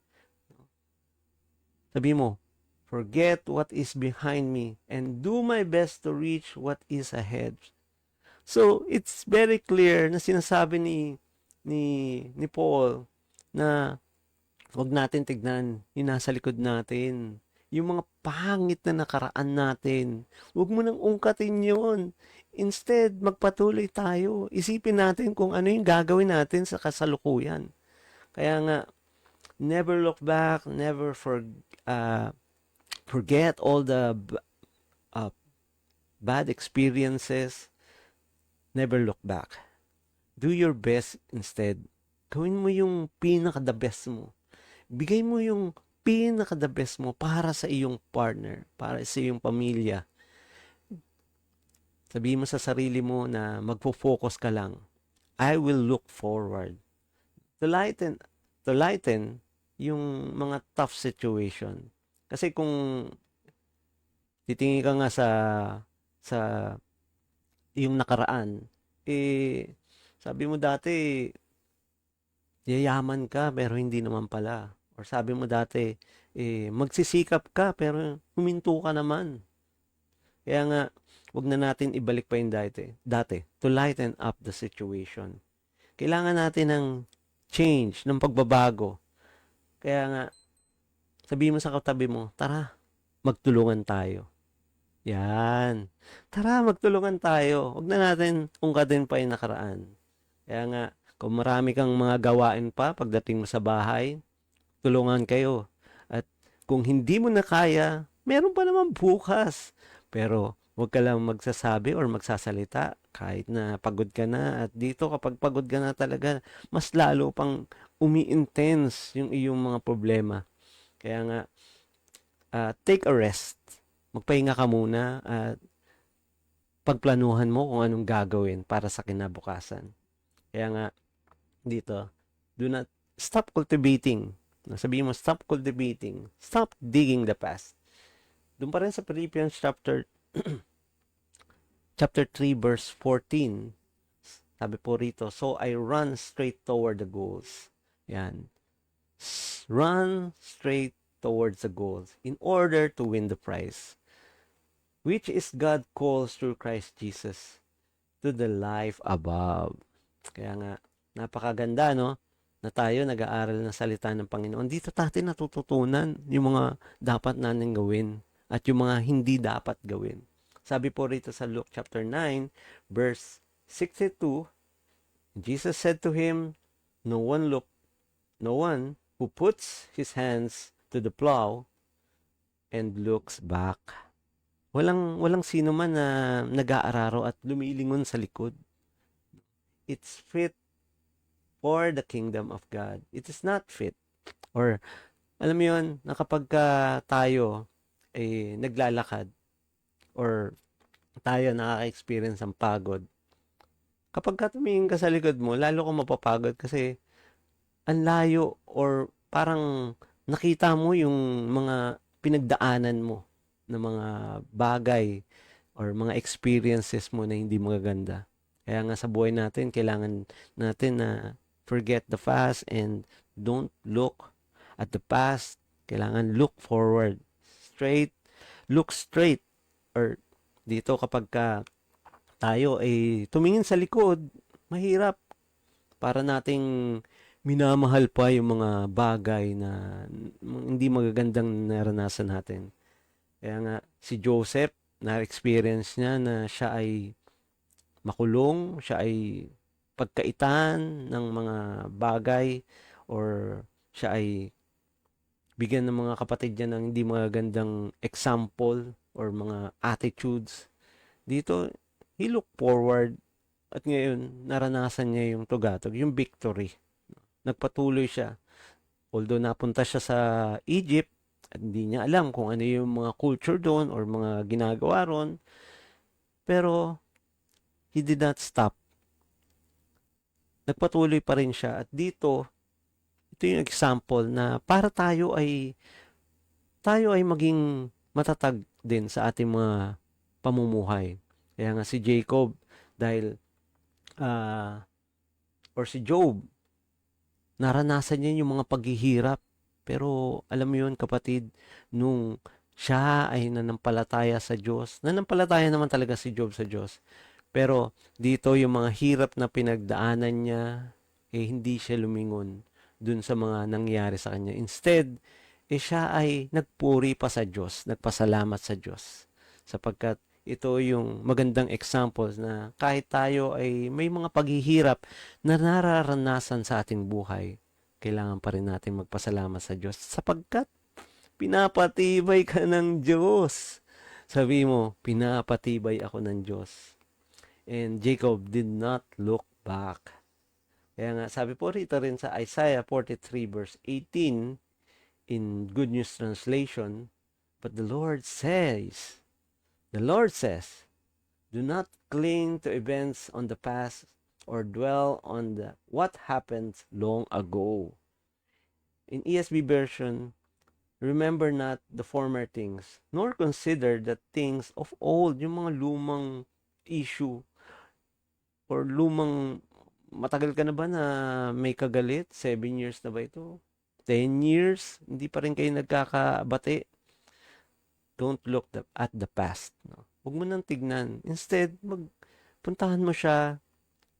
Sabi mo, forget what is behind me and do my best to reach what is ahead. So, it's very clear na sinasabi ni Paul na wag natin tignan yung nasa likod natin. yung mga pangit na nakaraan natin. Huwag mo nang ungkatin yun. Instead, magpatuloy tayo. Isipin natin kung ano yung gagawin natin sa kasalukuyan. Kaya nga, never look back, never forget all the bad experiences. Never look back. Do your best instead. Gawin mo yung pinaka-the best mo. Bigay mo yung pinaka-the best mo para sa iyong partner, para sa iyong pamilya. Sabihin mo sa sarili mo na magfo-focus ka lang. I will look forward to lighten yung mga tough situation. Kasi kung titingin ka nga sa yung nakaraan, sabi mo dati yayaman ka pero hindi naman pala. Or sabi mo dati magsisikap ka pero huminto ka naman. Kaya nga wag na natin ibalik pa yung dati to lighten up the situation. Kailangan natin ng change, ng pagbabago. Kaya nga sabihin mo sa katabi mo, tara, magtulungan tayo. Yan. Tara, magtulungan tayo. Huwag na natin ungkatin pa yung nakaraan. Kaya nga, kung marami kang mga gawain pa pagdating mo sa bahay, tulungan kayo. At kung hindi mo na kaya, meron pa naman bukas. Pero huwag ka lang magsasabi or magsasalita kahit na pagod ka na. At dito kapag pagod ka na talaga, mas lalo pang umi-intense yung iyong mga problema. Kaya nga, take a rest. Magpahinga ka muna at pagplanuhan mo kung anong gagawin para sa kinabukasan. Kaya nga, dito, do not stop cultivating. Sabihin mo, stop cultivating. Stop digging the past. Doon pa rin sa Philippians chapter 3 verse 14. Sabi po rito, so I run straight toward the goals. Yan. Run straight towards the goals in order to win the prize, which is God calls through Christ Jesus to the life above. Kaya nga, napakaganda, no? Na tayo nag-aaral ng salita ng Panginoon. Dito natin natututunan yung mga dapat natin gawin at yung mga hindi dapat gawin. Sabi po rito sa Luke chapter 9, verse 62, Jesus said to him, no one who puts his hands to the plow and looks back. Walang sino man na nag-aararo at lumilingon sa likod. It's fit for the kingdom of God. It is not fit. Or, alam mo yun, na kapag tayo naglalakad or tayo nakaka-experience ng pagod, kapag tumingin ka sa likod mo, lalo kang mapapagod kasi ang layo or parang nakita mo yung mga pinagdaanan mo na mga bagay or mga experiences mo na hindi magaganda. Kaya nga sa buhay natin, kailangan natin na forget the past and don't look at the past. Kailangan look forward. Look straight. Or dito kapag tayo ay tumingin sa likod, mahirap para nating minamahal pa yung mga bagay na hindi magagandang naranasan natin. Kaya nga, si Joseph, na-experience niya na siya ay makulong, siya ay pagkaitan ng mga bagay, or siya ay bigyan ng mga kapatid niya ng hindi magagandang example or mga attitudes. Dito, he looked forward at ngayon, naranasan niya yung tugatog, yung victory. Nagpatuloy siya. Although napunta siya sa Egypt, at hindi niya alam kung ano yung mga culture doon or mga ginagawa ron. Pero, he did not stop. Nagpatuloy pa rin siya. At dito, ito yung example na para tayo ay maging matatag din sa ating mga pamumuhay. Kaya nga si Jacob, dahil, or si Job, naranasan niya yung mga paghihirap. Pero alam mo yun kapatid, nung siya ay nanampalataya sa Diyos, nanampalataya naman talaga si Job sa Diyos. Pero dito yung mga hirap na pinagdaanan niya, hindi siya lumingon dun sa mga nangyari sa kanya. Instead, siya ay nagpuri pa sa Diyos, nagpasalamat sa Diyos. Sapagkat ito yung magandang example na kahit tayo ay may mga paghihirap na nararanasan sa ating buhay, kailangan pa rin natin magpasalamat sa Diyos sapagkat pinapatibay ka ng Diyos. Sabi mo, pinapatibay ako ng Diyos. And Jacob did not look back. Kaya nga, sabi po rito rin sa Isaiah 43 verse 18 in Good News Translation, but the Lord says, do not cling to events on the past or dwell on what happened long ago. In ESV version, remember not the former things, nor consider the things of old, yung mga lumang issue or lumang, matagal ka na ba na may kagalit? 7 years na ba ito? 10 years? Hindi pa rin kayo nagkakabati? Don't look at the past. No? Huwag mo nang tignan. Instead, puntahan mo siya,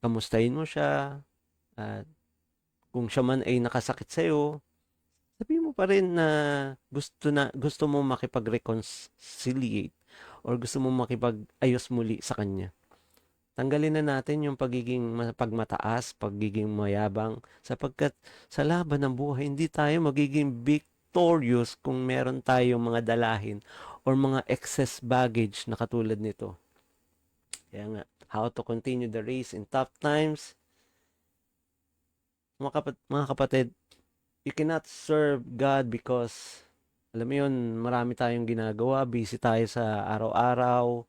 kamustahin mo siya, at kung siya man ay nakasakit sa'yo, sabihin mo pa rin na gusto mo makipag-reconciliate or gusto mo makipag-ayos muli sa kanya. Tanggalin na natin yung pagiging pagmataas, pagiging mayabang, sapagkat sa laban ng buhay, hindi tayo magiging victorious kung meron tayong mga dalahin or mga excess baggage na katulad nito. Kaya nga, how to continue the race in tough times. Mga kapatid, you cannot serve God because, alam mo yun, marami tayong ginagawa, busy tayo sa araw-araw,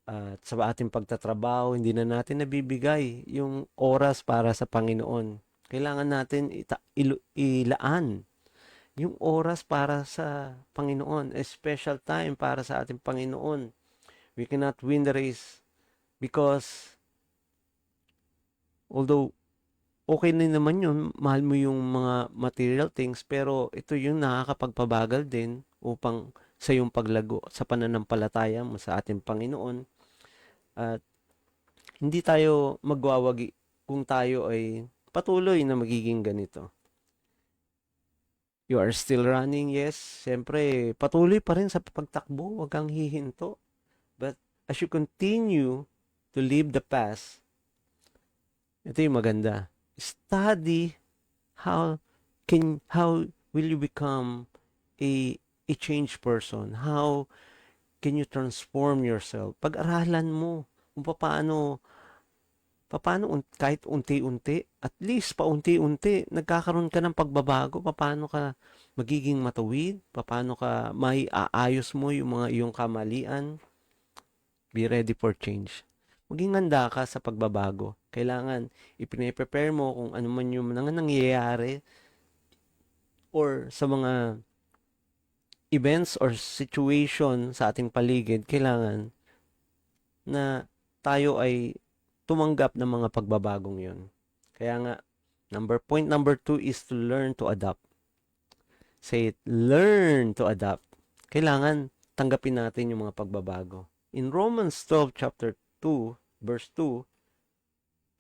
at sa ating pagtatrabaho, hindi na natin nabibigay yung oras para sa Panginoon. Kailangan natin ilaan yung oras para sa Panginoon, a special time para sa ating Panginoon. We cannot win the race because although okay na naman yun, mahal mo yung mga material things, pero ito yung nakakapagpabagal din upang sa yung paglago sa pananampalataya mo sa ating Panginoon. At hindi tayo magwawagi kung tayo ay patuloy na magiging ganito. You are still running, yes. Siyempre, patuloy pa rin sa pagtakbo. Huwag kang hihinto. But as you continue to leave the past, ito yung maganda. Study how will you become a changed person? How can you transform yourself? Pag-aralan mo kung paano kahit unti-unti, at least paunti-unti, nagkakaroon ka ng pagbabago, paano ka magiging matuwid, paano ka maiaayos mo yung mga iyong kamalian. Be ready for change. Maging handa ka sa pagbabago. Kailangan ipine-prepare mo kung ano man yung nangyayari or sa mga events or situation sa ating paligid, kailangan na tayo ay tumanggap ng mga pagbabagong yun. Kaya nga, point number 2 is to learn to adapt. Say it, learn to adapt. Kailangan tanggapin natin yung mga pagbabago. In Romans 12, chapter 2, verse 2,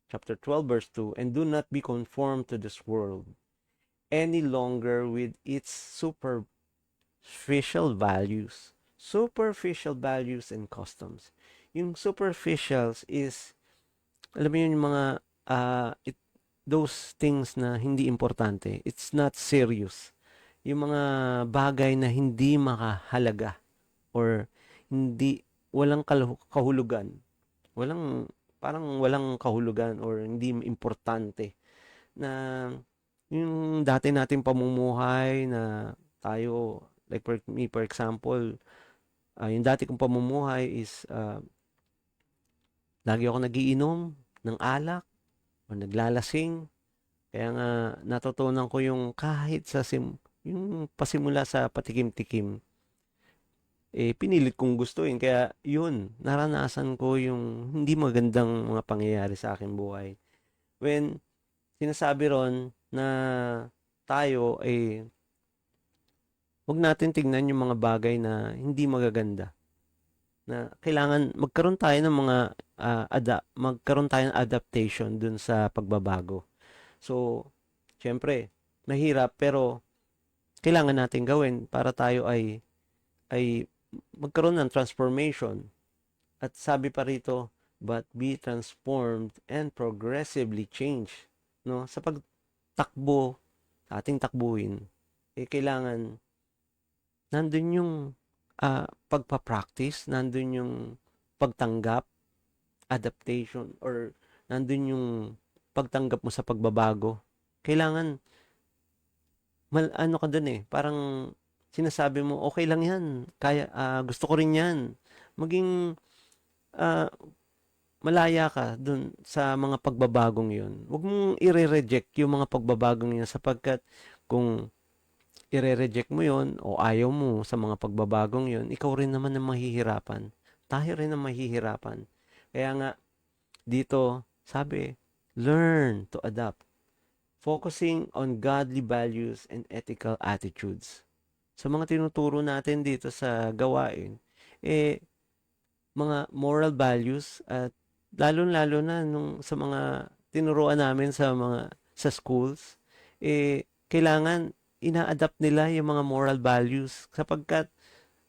chapter 12, verse 2, and do not be conformed to this world any longer with its superficial values and customs. Yung superficials is, alam mo yun, yung mga those things na hindi importante. It's not serious. Yung mga bagay na hindi makahalaga or walang kahulugan. Parang walang kahulugan or hindi importante. Na yung dati nating pamumuhay na tayo, like for example, yung dati kong pamumuhay is lagi ako nagiinom ng alak o naglalasing. Kaya nga natutunan ko yung kahit sa yung pasimula sa patikim-tikim, pinilit kong gustuin. Kaya yun, naranasan ko yung hindi magandang mga pangyayari sa aking buhay. When sinasabi ron na tayo huwag natin tignan yung mga bagay na hindi magaganda. Na kailangan magkaroon tayo ng mga magkaroon tayo ng adaptation dun sa pagbabago. So, syempre, mahirap pero kailangan natin gawin para tayo ay magkaroon ng transformation. At sabi pa rito, but be transformed and progressively change. No? Sa pagtakbo, sa ating takbuhin, kailangan nandun yung pagpa-practice, nandun yung pagtanggap, adaptation, or nandun yung pagtanggap mo sa pagbabago. Kailangan, ano ka dun parang sinasabi mo, okay lang yan, kaya, gusto ko rin yan. Maging, malaya ka dun sa mga pagbabagong yun. Huwag mong i-reject yung mga pagbabagong yun sapagkat kung i-reject mo yun o ayaw mo sa mga pagbabagong yun, ikaw rin naman ang mahihirapan. Tayo rin ang mahihirapan. Kaya nga, dito, sabi, learn to adapt. Focusing on godly values and ethical attitudes. Sa mga tinuturo natin dito sa gawain, mga moral values at lalo-lalo na sa mga tinuruan namin sa schools, kailangan ina-adapt nila yung mga moral values sapagkat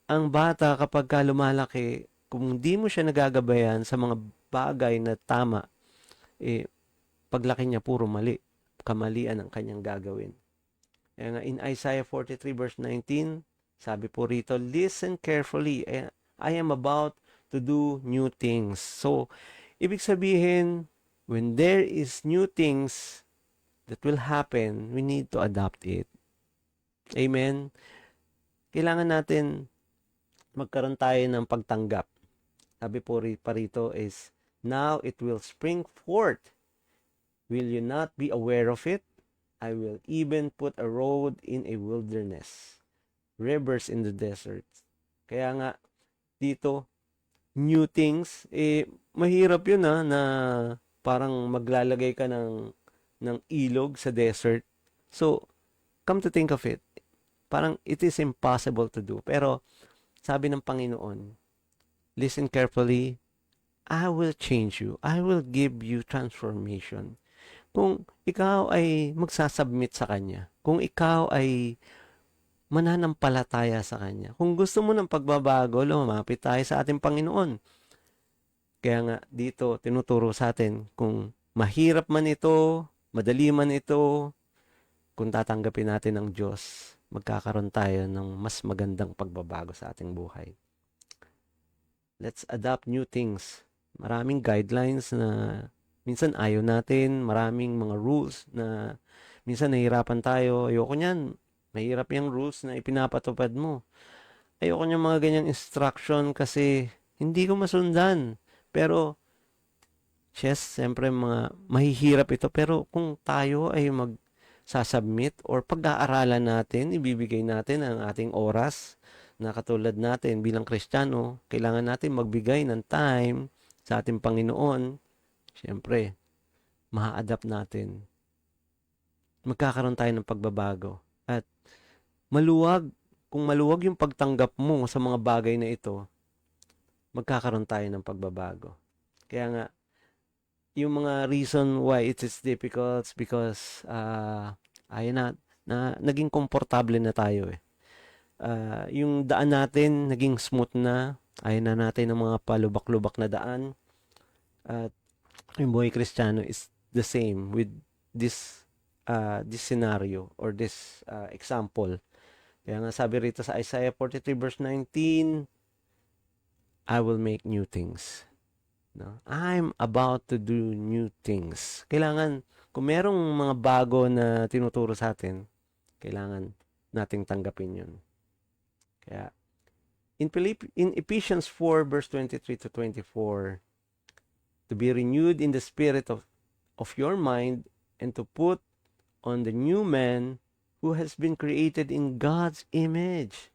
ang bata kapag lumalaki, kung di mo siya nagagabayan sa mga bagay na tama, paglaki niya puro mali. Kamalian ang kanyang gagawin. Kaya nga, in Isaiah 43 verse 19, sabi po rito, listen carefully, I am about to do new things. So, ibig sabihin, when there is new things that will happen, we need to adopt it. Amen? Kailangan natin magkaroon tayo ng pagtanggap. Sabi po pa rito is, now it will spring forth. Will you not be aware of it? I will even put a road in a wilderness, rivers in the desert. Kaya nga, dito, new things, mahirap yun na parang maglalagay ka ng ilog sa desert. So, come to think of it, parang it is impossible to do. Pero, sabi ng Panginoon, listen carefully, I will change you. I will give you transformation. Kung ikaw ay magsasubmit sa Kanya, kung ikaw ay mananampalataya sa Kanya, kung gusto mo ng pagbabago, lumapit tayo sa ating Panginoon. Kaya nga dito, tinuturo sa atin, kung mahirap man ito, madali man ito, kung tatanggapin natin ng Diyos, magkakaroon tayo ng mas magandang pagbabago sa ating buhay. Let's adopt new things. Maraming guidelines na minsan ayaw natin, maraming mga rules na minsan nahihirapan tayo. Ayoko niyan. Mahirap yung rules na ipinapatupad mo. Ayoko niyan mga ganyang instruction kasi hindi ko masundan. Pero, siyempre mahihirap ito. Pero kung tayo ay magsasubmit or pag-aaralan natin, ibibigay natin ang ating oras na katulad natin bilang Kristiyano, kailangan natin magbigay ng time sa ating Panginoon. Siyempre, maa-adapt natin. Magkakaroon tayo ng pagbabago. At kung maluwag yung pagtanggap mo sa mga bagay na ito, magkakaroon tayo ng pagbabago. Kaya nga, yung mga reason why it is difficult because ayun na naging komportable na tayo yung daan natin naging smooth na, ayaw na natin ng mga palubak-lubak na daan. At yung buhay Kristiyano is the same with this scenario or this example. Kaya nga sabi rito sa Isaiah 43 verse 19, I will make new things. No? I'm about to do new things. Kailangan, kung merong mga bago na tinuturo sa atin, kailangan nating tanggapin yun. Kaya, in Ephesians 4 verse 23 to 24, to be renewed in the spirit of your mind and to put on the new man who has been created in God's image,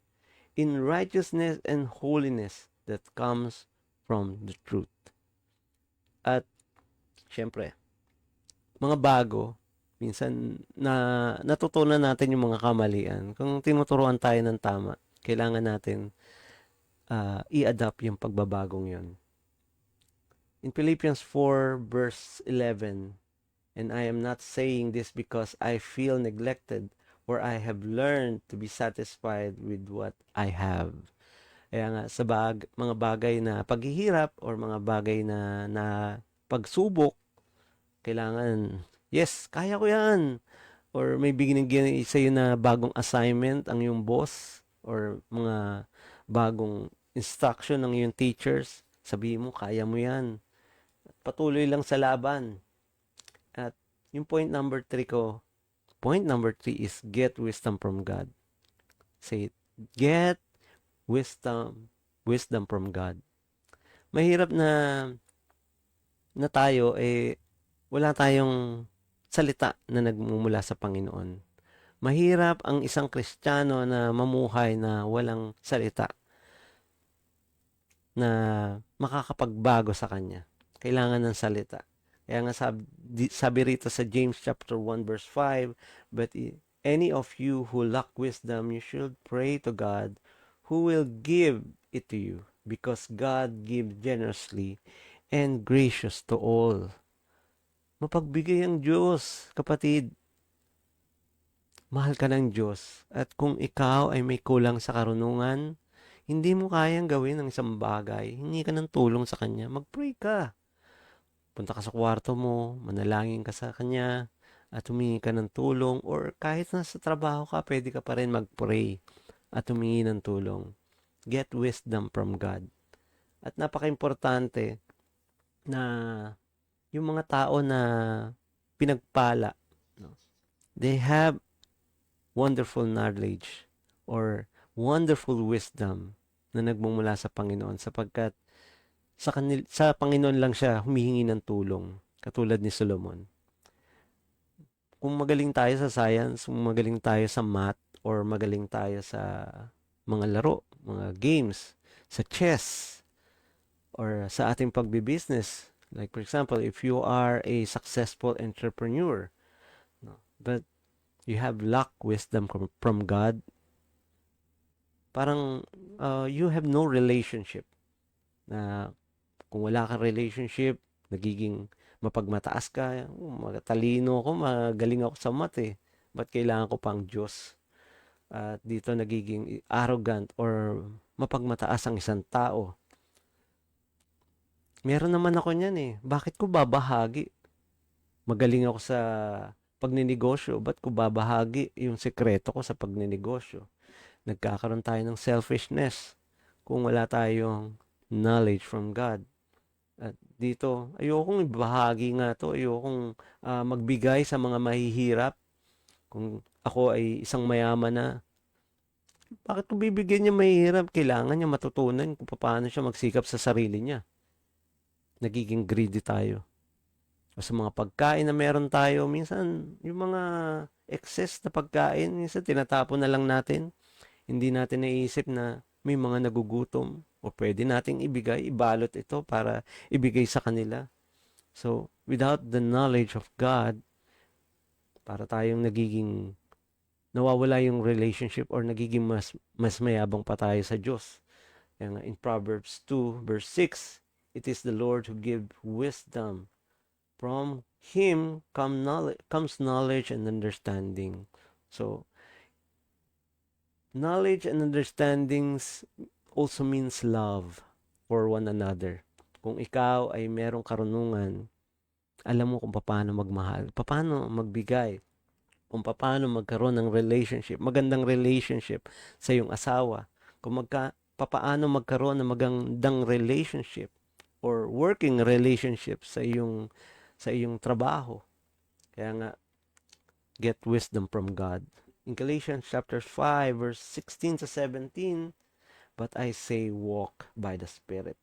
in righteousness and holiness that comes from the truth. At, syempre, mga bago, minsan natutunan natin yung mga kamalian. Kung tinuturuan tayo ng tama, kailangan natin i-adapt yung pagbabagong yun. In Philippians 4 verse 11, and I am not saying this because I feel neglected, or I have learned to be satisfied with what I have. Kaya nga sa mga bagay na paghihirap or mga bagay na pagsubok, kailangan, yes, kaya ko yan. Or may binigyan sa'yo na bagong assignment ang yung boss or mga bagong instruction ng yung teachers. Sabihin mo, kaya mo yan. Patuloy lang sa laban. At yung point number 3 is get wisdom from God. Say it. Get wisdom from God. Mahirap na tayo, wala tayong salita na nagmumula sa Panginoon. Mahirap ang isang Kristiyano na mamuhay na walang salita na makakapagbago sa kanya. Kailangan ng salita. Kaya nga sabi rito sa James chapter 1 verse 5, but any of you who lack wisdom, you should pray to God, who will give it to you, because God gives generously and gracious to all. Mapagbigay ang Diyos, kapatid. Mahal ka ng Diyos. At kung ikaw ay may kulang sa karunungan, hindi mo kayang gawin ang isang bagay, hingi ka ng tulong sa Kanya, mag-pray ka. Punta ka sa kwarto mo, manalangin ka sa Kanya, at humingi ka ng tulong, or kahit nasa trabaho ka, pwede ka pa rin mag-pray at humingi ng tulong. Get wisdom from God. At napaka-importante na yung mga tao na pinagpala, they have wonderful knowledge or wonderful wisdom na nagmumula sa Panginoon, sapagkat sa Panginoon lang siya humihingi ng tulong, katulad ni Solomon. Kung magaling tayo sa science, kung magaling tayo sa math, or magaling tayo sa mga laro, mga games, sa chess, or sa ating pagbibusiness. Like for example, if you are a successful entrepreneur, but you have lack wisdom from God, parang you have no relationship. Na kung wala kang relationship, nagiging mapagmataas ka, matalino ako, magaling ako sa math Ba't kailangan ko pang Diyos? At dito nagiging arrogant or mapagmataas ang isang tao. Meron naman ako niyan Bakit ko babahagi? Magaling ako sa pagninegosyo. Ba't ko babahagi yung sekreto ko sa pagninegosyo? Nagkakaroon tayo ng selfishness kung wala tayong knowledge from God. At dito, ayokong ibahagi nga to. Ayokong magbigay sa mga mahihirap. Kung ako ay isang mayaman na, bakit ko bibigyan niya mahihirap? Kailangan niya matutunan kung paano siya magsikap sa sarili niya. Nagiging greedy tayo. O sa mga pagkain na meron tayo, minsan yung mga excess na pagkain, minsan tinatapon na lang natin. Hindi natin naisip na may mga nagugutom o pwede nating ibigay, ibalot ito para ibigay sa kanila. So, without the knowledge of God, para tayong nagiging nawawala yung relationship or nagiging mas mayabang pa tayo sa Diyos. In Proverbs 2 verse 6, it is the Lord who gives wisdom. From Him comes knowledge and understanding. So, knowledge and understandings also means love for one another. Kung ikaw ay merong karunungan, alam mo kung paano magmahal, paano magbigay, kung paano magkaroon ng relationship, magandang relationship sa iyong asawa, kung paano magkaroon ng magandang relationship or working relationship sa iyong trabaho. Kaya nga, get wisdom from God. In Galatians chapter 5 verse 16 to 17, but I say walk by the Spirit,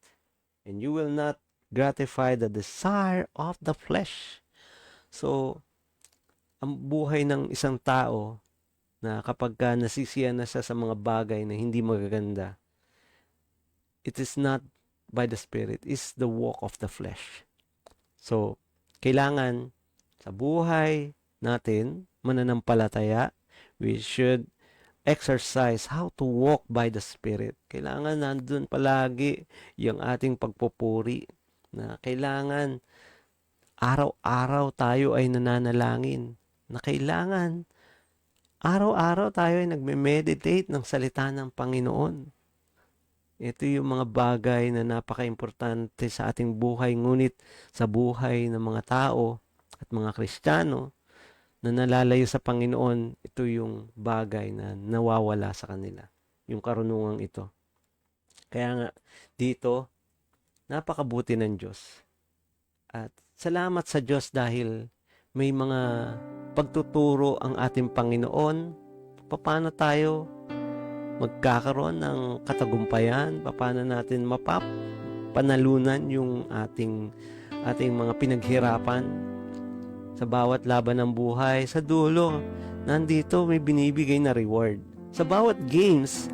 and you will not gratify the desire of the flesh. So, ang buhay ng isang tao na kapag nasisiya na siya sa mga bagay na hindi magaganda, it is not by the Spirit, it's the walk of the flesh. So, kailangan sa buhay natin, mananampalataya, we should exercise how to walk by the Spirit. Kailangan nandun palagi yung ating pagpupuri, na kailangan araw-araw tayo ay nananalangin, na kailangan araw-araw tayo ay nagme-meditate ng salita ng Panginoon. Ito yung mga bagay na napaka-importante sa ating buhay, ngunit sa buhay ng mga tao at mga Kristiyano na nalalayo sa Panginoon, ito yung bagay na nawawala sa kanila, yung karunungang ito. Kaya nga, dito, napakabuti ng Diyos. At salamat sa Diyos dahil may mga pagtuturo ang ating Panginoon, paano tayo magkakaroon ng katagumpayan, paano natin panalunan yung ating mga pinaghirapan sa bawat laban ng buhay. Sa dulo, nandito may binibigay na reward. Sa bawat games,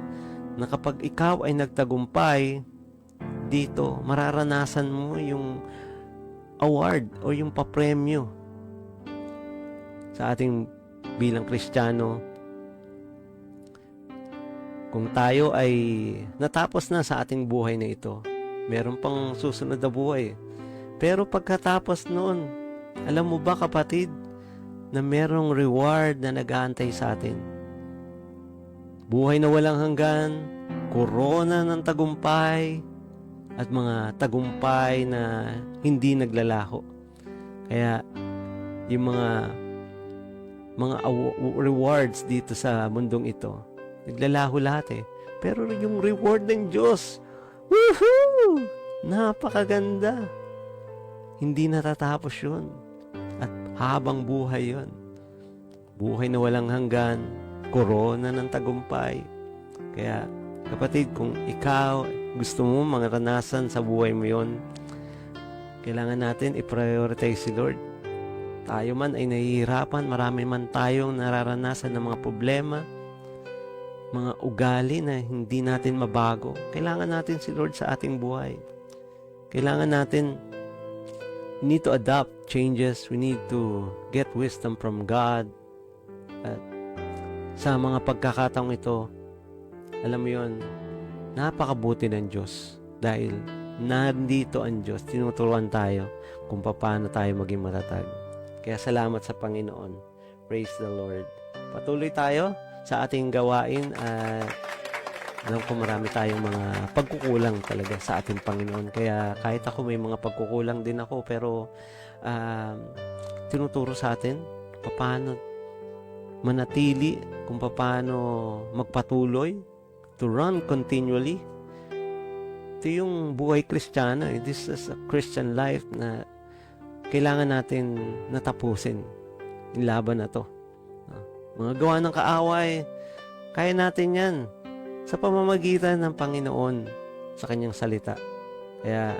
na kapag ikaw ay nagtagumpay, dito, mararanasan mo yung award o yung papremyo. Sa ating bilang Kristiyano, kung tayo ay natapos na sa ating buhay na ito, meron pang susunod na buhay. Pero pagkatapos noon, alam mo ba kapatid, na merong reward na nag-aantay sa atin? Buhay na walang hanggan, korona ng tagumpay, at mga tagumpay na hindi naglalaho. Kaya, yung mga rewards dito sa mundong ito, naglalaho lahat eh. Pero yung reward ng Diyos, woohoo! Napakaganda. Hindi natatapos yun. At habang buhay yun. Buhay na walang hanggan, korona ng tagumpay. Kaya, kapatid, kung ikaw gusto mo maranasan sa buhay mo yun, kailangan natin i-prioritize si Lord. Tayo man ay nahihirapan, marami man tayong nararanasan ng mga problema, mga ugali na hindi natin mabago. Kailangan natin si Lord sa ating buhay. Kailangan natin, we need to adopt changes. We need to get wisdom from God. At sa mga pagkakataong ito, alam mo yun, napakabuti ng Diyos. Dahil nandito ang Diyos, tinuturuan tayo kung paano tayo maging matatag. Kaya salamat sa Panginoon. Praise the Lord. Patuloy tayo sa ating gawain at alam ko marami tayong mga pagkukulang talaga sa ating Panginoon. Kaya kahit ako may mga pagkukulang din ako, pero tinuturo sa atin paano manatili, kung paano magpatuloy, to run continually. Ito yung buhay Kristiyano. This is a Christian life na kailangan natin natapusin yung laban na to. Mga gawa ng kaaway, kaya natin yan sa pamamagitan ng Panginoon sa kanyang salita. Kaya,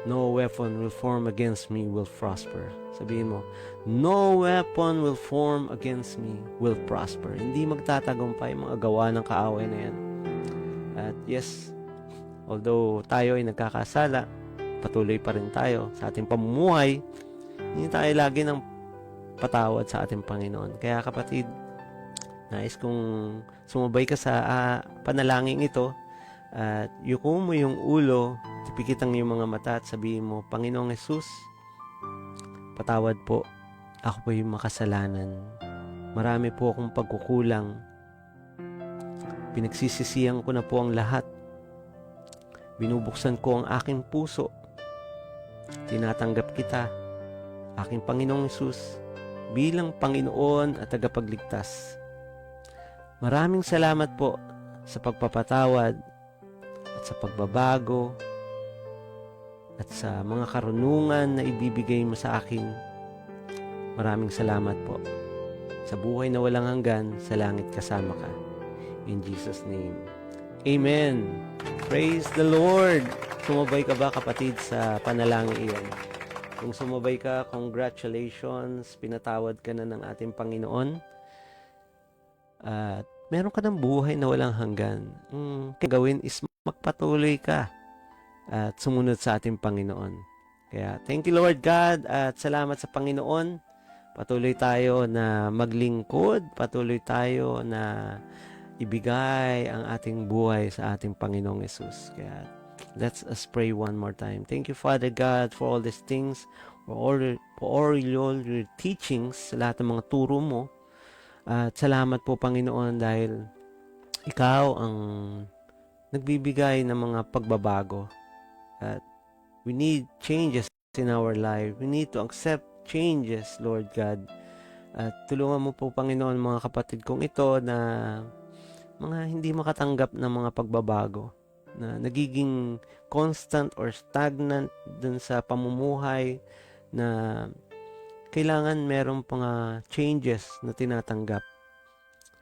no weapon will form against me will prosper. Sabihin mo, no weapon will form against me will prosper. Hindi magtatagumpay mga gawa ng kaaway na yan. At yes, although tayo ay nagkakasala, patuloy pa rin tayo sa ating pamumuhay, hindi tayo lagi ng patawad sa ating Panginoon. Kaya kapatid, nais kong sumabay ka sa panalangin ito at yuko mo yung ulo, tipikitang yung mga mata at sabihin mo, Panginoong Hesus, patawad po, ako po yung makasalanan. Marami po akong pagkukulang. Pinagsisisihan ko na po ang lahat. Binubuksan ko ang aking puso. Tinatanggap kita, aking Panginoong Hesus, bilang Panginoon at tagapagligtas. Maraming salamat po sa pagpapatawad at sa pagbabago at sa mga karunungan na ibibigay mo sa akin. Maraming salamat po. Sa buhay na walang hanggan, sa langit kasama ka. In Jesus' name. Amen. Praise the Lord. Sumabay ka ba kapatid sa panalangin iyon? Kung sumabay ka, congratulations. Pinatawad ka na ng ating Panginoon. At meron ka ng buhay na walang hanggan. Gawin is magpatuloy ka at sumunod sa ating Panginoon. Kaya thank you Lord God at salamat sa Panginoon. Patuloy tayo na maglingkod, patuloy tayo na ibigay ang ating buhay sa ating Panginoong Hesus. Kaya let's us pray one more time. Thank you Father God for all these things, for all your teachings, sa lahat ng mga turo mo. At salamat po, Panginoon, dahil ikaw ang nagbibigay ng mga pagbabago. At we need changes in our life. We need to accept changes, Lord God. At tulungan mo po, Panginoon, mga kapatid kong ito na mga hindi makatanggap ng mga pagbabago, na nagiging constant or stagnant dun sa pamumuhay, na kailangan meron mga changes na tinatanggap.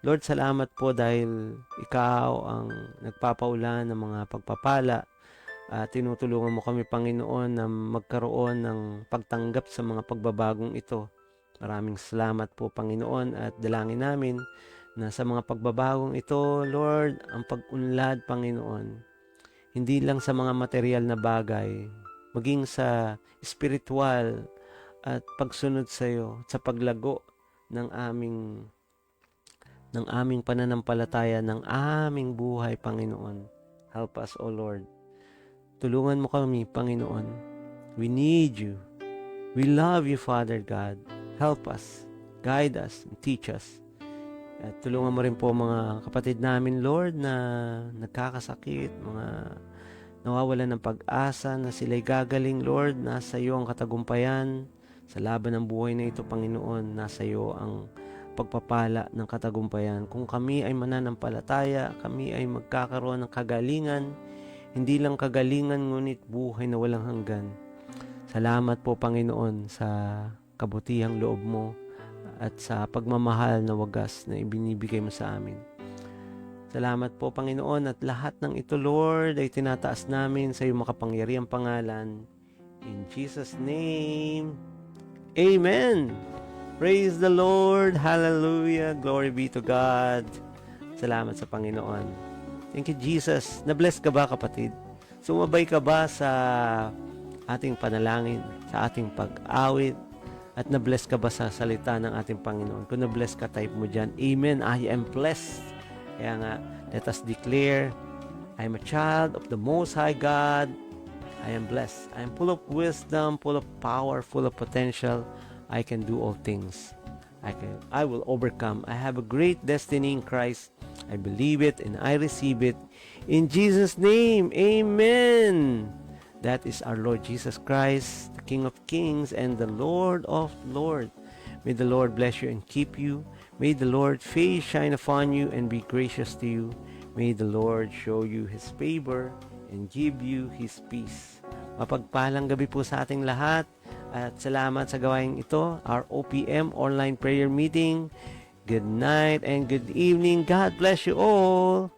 Lord, salamat po dahil ikaw ang nagpapaulan ng mga pagpapala at tinutulungan mo kami, Panginoon, na magkaroon ng pagtanggap sa mga pagbabagong ito. Maraming salamat po, Panginoon, at dalangin namin na sa mga pagbabagong ito, Lord, ang pag-unlad, Panginoon, hindi lang sa mga material na bagay, maging sa spiritual at pagsunod sa iyo, sa paglago ng aming pananampalataya, ng aming buhay, Panginoon. Help us, O Lord. Tulungan mo kami, Panginoon. We need you. We love you, Father God. Help us, guide us, and teach us. At tulungan mo rin po mga kapatid namin, Lord, na nagkakasakit, mga nawawalan ng pag-asa, na sila'y gagaling, Lord. Nasa iyo ang katagumpayan. Sa laban ng buhay na ito, Panginoon, nasa iyo ang pagpapala ng katagumpayan. Kung kami ay mananampalataya, kami ay magkakaroon ng kagalingan, hindi lang kagalingan, ngunit buhay na walang hanggan. Salamat po, Panginoon, sa kabutihang loob mo at sa pagmamahal na wagas na ibinibigay mo sa amin. Salamat po, Panginoon, at lahat ng ito, Lord, ay tinataas namin sa iyong makapangyarihang pangalan. In Jesus' name, Amen! Praise the Lord! Hallelujah! Glory be to God! Salamat sa Panginoon. Thank you, Jesus. Na-bless ka ba, kapatid? Sumabay ka ba sa ating panalangin, sa ating pag-awit? At na-bless ka ba sa salita ng ating Panginoon? Kung na-bless ka, type mo dyan, Amen, I am blessed. Kaya nga, let us declare, I am a child of the Most High God. I am blessed. I am full of wisdom, full of power, full of potential. I can do all things. I will overcome. I have a great destiny in Christ. I believe it and I receive it. In Jesus' name, Amen. That is our Lord Jesus Christ, the King of Kings and the Lord of Lords. May the Lord bless you and keep you. May the Lord's face shine upon you and be gracious to you. May the Lord show you His favor and give you His peace. Mapagpalang gabi po sa ating lahat. At salamat sa gawain ito, our OPM online prayer meeting. Good night and good evening. God bless you all.